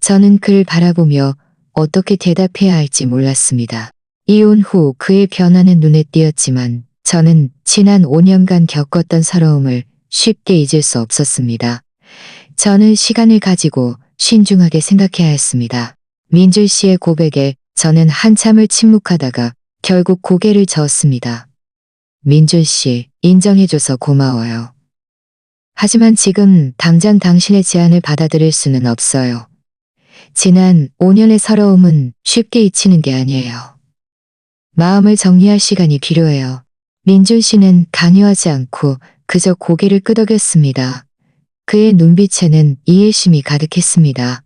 저는 그를 바라보며 어떻게 대답해야 할지 몰랐습니다. 이혼 후 그의 변화는 눈에 띄었지만 저는 지난 5년간 겪었던 서러움을 쉽게 잊을 수 없었습니다. 저는 시간을 가지고 신중하게 생각해야 했습니다. 민준 씨의 고백에 저는 한참을 침묵하다가 결국 고개를 저었습니다. 민준 씨, 인정해줘서 고마워요. 하지만 지금 당장 당신의 제안을 받아들일 수는 없어요. 지난 5년의 서러움은 쉽게 잊히는 게 아니에요. 마음을 정리할 시간이 필요해요. 민준 씨는 강요하지 않고 그저 고개를 끄덕였습니다. 그의 눈빛에는 이해심이 가득했습니다.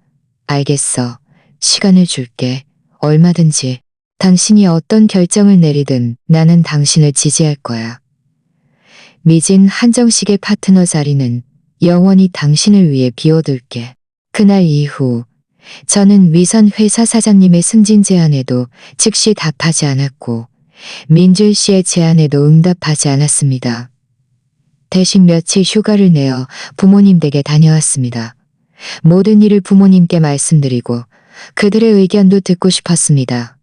알겠어. 시간을 줄게. 얼마든지. 당신이 어떤 결정을 내리든 나는 당신을 지지할 거야. 미진 한정식의 파트너 자리는 영원히 당신을 위해 비워둘게. 그날 이후 저는 위선 회사 사장님의 승진 제안에도 즉시 답하지 않았고 민준 씨의 제안에도 응답하지 않았습니다. 대신 며칠 휴가를 내어 부모님 댁에 다녀왔습니다. 모든 일을 부모님께 말씀드리고 그들의 의견도 듣고 싶었습니다.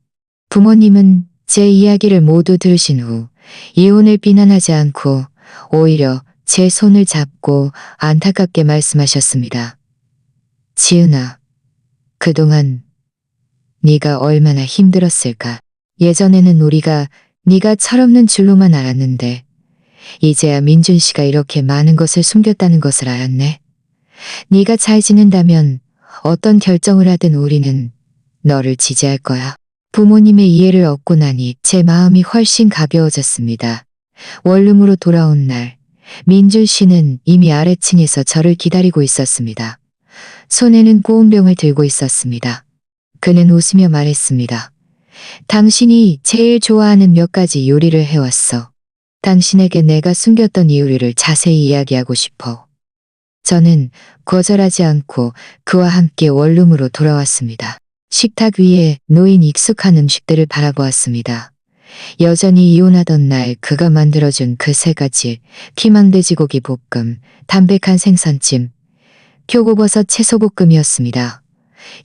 부모님은 제 이야기를 모두 들으신 후 이혼을 비난하지 않고 오히려 제 손을 잡고 안타깝게 말씀하셨습니다. 지은아, 그동안 네가 얼마나 힘들었을까. 예전에는 우리가 네가 철없는 줄로만 알았는데 이제야 민준 씨가 이렇게 많은 것을 숨겼다는 것을 알았네. 네가 잘 지낸다면 어떤 결정을 하든 우리는 너를 지지할 거야. 부모님의 이해를 얻고 나니 제 마음이 훨씬 가벼워졌습니다. 원룸으로 돌아온 날, 민준 씨는 이미 아래층에서 저를 기다리고 있었습니다. 손에는 꼬운병을 들고 있었습니다. 그는 웃으며 말했습니다. 당신이 제일 좋아하는 몇 가지 요리를 해왔어. 당신에게 내가 숨겼던 이 요리를 자세히 이야기하고 싶어. 저는 거절하지 않고 그와 함께 원룸으로 돌아왔습니다. 식탁 위에 놓인 익숙한 음식들을 바라보았습니다. 여전히 이혼하던 날 그가 만들어준 그 세 가지 피망돼지고기 볶음, 담백한 생선찜, 표고버섯 채소볶음이었습니다.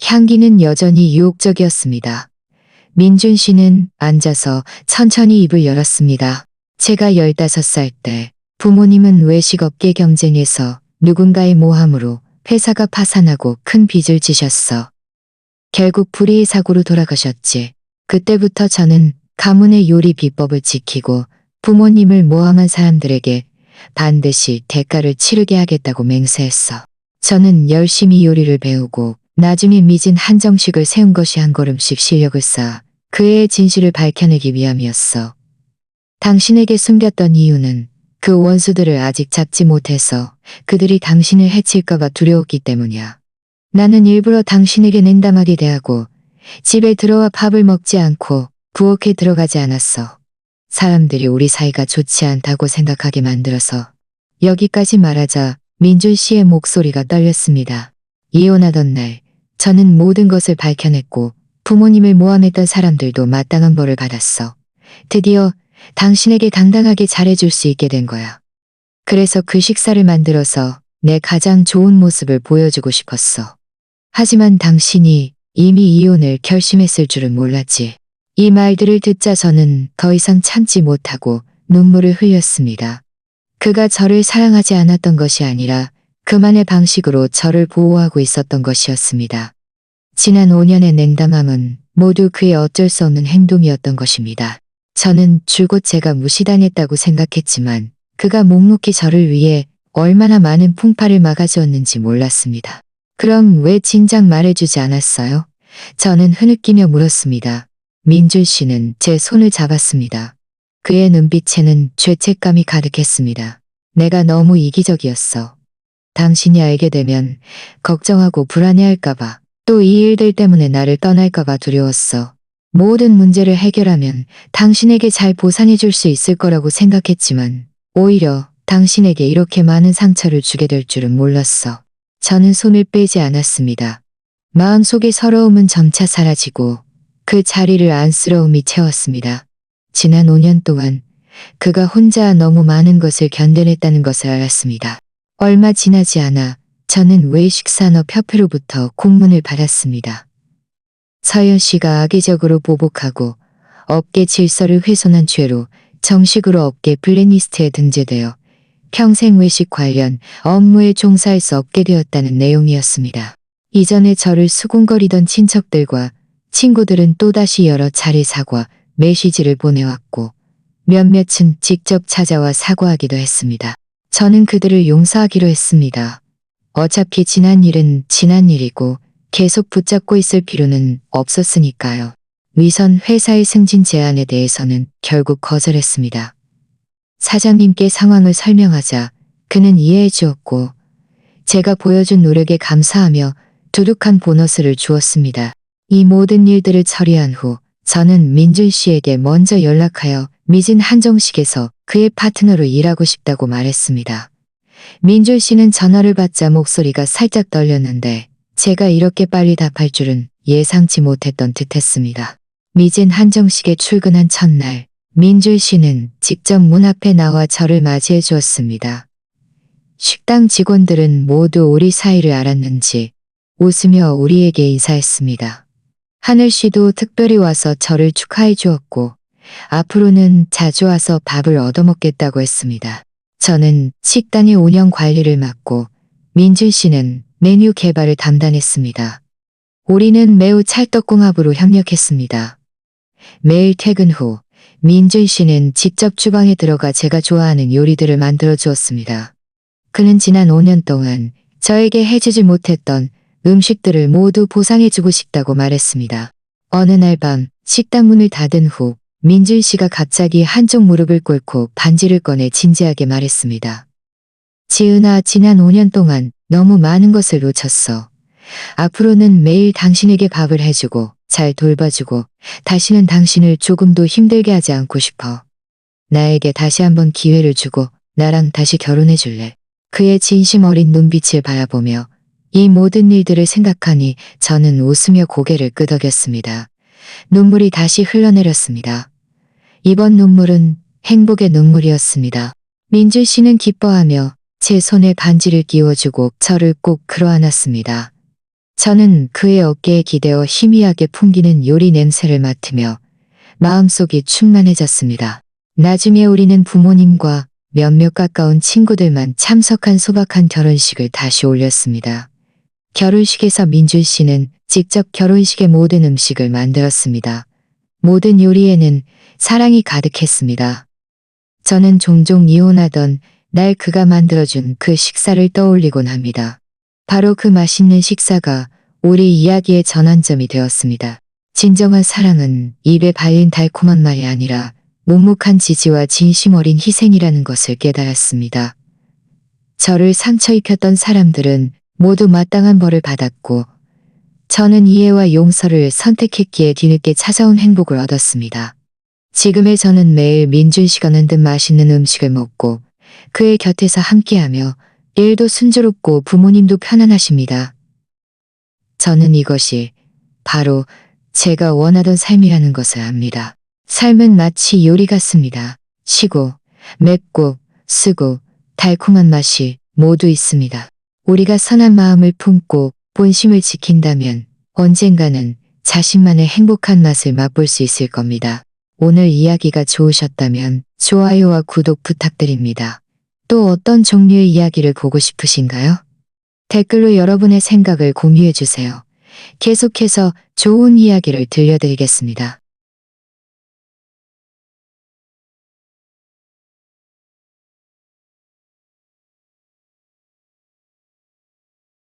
향기는 여전히 유혹적이었습니다. 민준 씨는 앉아서 천천히 입을 열었습니다. 제가 15살 때 부모님은 외식업계 경쟁에서 누군가의 모함으로 회사가 파산하고 큰 빚을 지셨어. 결국 불의의 사고로 돌아가셨지. 그때부터 저는 가문의 요리 비법을 지키고 부모님을 모함한 사람들에게 반드시 대가를 치르게 하겠다고 맹세했어. 저는 열심히 요리를 배우고 나중에 미진 한정식을 세운 것이 한 걸음씩 실력을 쌓아 그의 진실을 밝혀내기 위함이었어. 당신에게 숨겼던 이유는 그 원수들을 아직 잡지 못해서 그들이 당신을 해칠까봐 두려웠기 때문이야. 나는 일부러 당신에게 냉담하게 대하고 집에 들어와 밥을 먹지 않고 부엌에 들어가지 않았어. 사람들이 우리 사이가 좋지 않다고 생각하게 만들어서. 여기까지 말하자 민준 씨의 목소리가 떨렸습니다. 이혼하던 날 저는 모든 것을 밝혀냈고 부모님을 모함했던 사람들도 마땅한 벌을 받았어. 드디어 당신에게 당당하게 잘해줄 수 있게 된 거야. 그래서 그 식사를 만들어서 내 가장 좋은 모습을 보여주고 싶었어. 하지만 당신이 이미 이혼을 결심했을 줄은 몰랐지. 이 말들을 듣자 저는 더 이상 참지 못하고 눈물을 흘렸습니다. 그가 저를 사랑하지 않았던 것이 아니라 그만의 방식으로 저를 보호하고 있었던 것이었습니다. 지난 5년의 냉담함은 모두 그의 어쩔 수 없는 행동이었던 것입니다. 저는 줄곧 제가 무시당했다고 생각했지만 그가 묵묵히 저를 위해 얼마나 많은 풍파를 막아주었는지 몰랐습니다. 그럼 왜 진작 말해주지 않았어요? 저는 흐느끼며 물었습니다. 민준 씨는 제 손을 잡았습니다. 그의 눈빛에는 죄책감이 가득했습니다. 내가 너무 이기적이었어. 당신이 알게 되면 걱정하고 불안해할까봐, 또 이 일들 때문에 나를 떠날까봐 두려웠어. 모든 문제를 해결하면 당신에게 잘 보상해줄 수 있을 거라고 생각했지만 오히려 당신에게 이렇게 많은 상처를 주게 될 줄은 몰랐어. 저는 손을 빼지 않았습니다. 마음속의 서러움은 점차 사라지고 그 자리를 안쓰러움이 채웠습니다. 지난 5년 동안 그가 혼자 너무 많은 것을 견뎌냈다는 것을 알았습니다. 얼마 지나지 않아 저는 외식산업협회로부터 공문을 받았습니다. 서연 씨가 악의적으로 보복하고 업계 질서를 훼손한 죄로 정식으로 업계 블랙리스트에 등재되어 평생 외식 관련 업무에 종사할 수 없게 되었다는 내용이었습니다. 이전에 저를 수군거리던 친척들과 친구들은 또다시 여러 차례 사과, 메시지를 보내왔고 몇몇은 직접 찾아와 사과하기도 했습니다. 저는 그들을 용서하기로 했습니다. 어차피 지난 일은 지난 일이고 계속 붙잡고 있을 필요는 없었으니까요. 위선 회사의 승진 제안에 대해서는 결국 거절했습니다. 사장님께 상황을 설명하자 그는 이해해 주었고 제가 보여준 노력에 감사하며 두둑한 보너스를 주었습니다. 이 모든 일들을 처리한 후 저는 민준 씨에게 먼저 연락하여 미진 한정식에서 그의 파트너로 일하고 싶다고 말했습니다. 민준 씨는 전화를 받자 목소리가 살짝 떨렸는데 제가 이렇게 빨리 답할 줄은 예상치 못했던 듯했습니다. 미진 한정식에 출근한 첫날 민준 씨는 직접 문 앞에 나와 저를 맞이해 주었습니다. 식당 직원들은 모두 우리 사이를 알았는지 웃으며 우리에게 인사했습니다. 하늘 씨도 특별히 와서 저를 축하해 주었고 앞으로는 자주 와서 밥을 얻어먹겠다고 했습니다. 저는 식당의 운영 관리를 맡고 민준 씨는 메뉴 개발을 담당했습니다. 우리는 매우 찰떡궁합으로 협력했습니다. 매일 퇴근 후 민준 씨는 직접 주방에 들어가 제가 좋아하는 요리들을 만들어 주었습니다. 그는 지난 5년 동안 저에게 해주지 못했던 음식들을 모두 보상해주고 싶다고 말했습니다. 어느 날 밤 식당 문을 닫은 후 민준 씨가 갑자기 한쪽 무릎을 꿇고 반지를 꺼내 진지하게 말했습니다. 지은아, 지난 5년 동안 너무 많은 것을 놓쳤어. 앞으로는 매일 당신에게 밥을 해주고 잘 돌봐주고 다시는 당신을 조금도 힘들게 하지 않고 싶어. 나에게 다시 한번 기회를 주고 나랑 다시 결혼해 줄래? 그의 진심 어린 눈빛을 바라보며 이 모든 일들을 생각하니 저는 웃으며 고개를 끄덕였습니다. 눈물이 다시 흘러내렸습니다. 이번 눈물은 행복의 눈물이었습니다. 민준 씨는 기뻐하며 제 손에 반지를 끼워주고 저를 꼭 끌어안았습니다. 저는 그의 어깨에 기대어 희미하게 풍기는 요리 냄새를 맡으며 마음속이 충만해졌습니다. 나중에 우리는 부모님과 몇몇 가까운 친구들만 참석한 소박한 결혼식을 다시 올렸습니다. 결혼식에서 민준 씨는 직접 결혼식의 모든 음식을 만들었습니다. 모든 요리에는 사랑이 가득했습니다. 저는 종종 이혼하던 날 그가 만들어준 그 식사를 떠올리곤 합니다. 바로 그 맛있는 식사가 우리 이야기의 전환점이 되었습니다. 진정한 사랑은 입에 발린 달콤한 말이 아니라 묵묵한 지지와 진심 어린 희생이라는 것을 깨달았습니다. 저를 상처 입혔던 사람들은 모두 마땅한 벌을 받았고 저는 이해와 용서를 선택했기에 뒤늦게 찾아온 행복을 얻었습니다. 지금의 저는 매일 민준 씨가 만든 맛있는 음식을 먹고 그의 곁에서 함께하며 일도 순조롭고 부모님도 편안하십니다. 저는 이것이 바로 제가 원하던 삶이라는 것을 압니다. 삶은 마치 요리 같습니다. 시고, 맵고, 쓰고, 달콤한 맛이 모두 있습니다. 우리가 선한 마음을 품고 본심을 지킨다면 언젠가는 자신만의 행복한 맛을 맛볼 수 있을 겁니다. 오늘 이야기가 좋으셨다면 좋아요와 구독 부탁드립니다. 또 어떤 종류의 이야기를 보고 싶으신가요? 댓글로 여러분의 생각을 공유해 주세요. 계속해서 좋은 이야기를 들려드리겠습니다.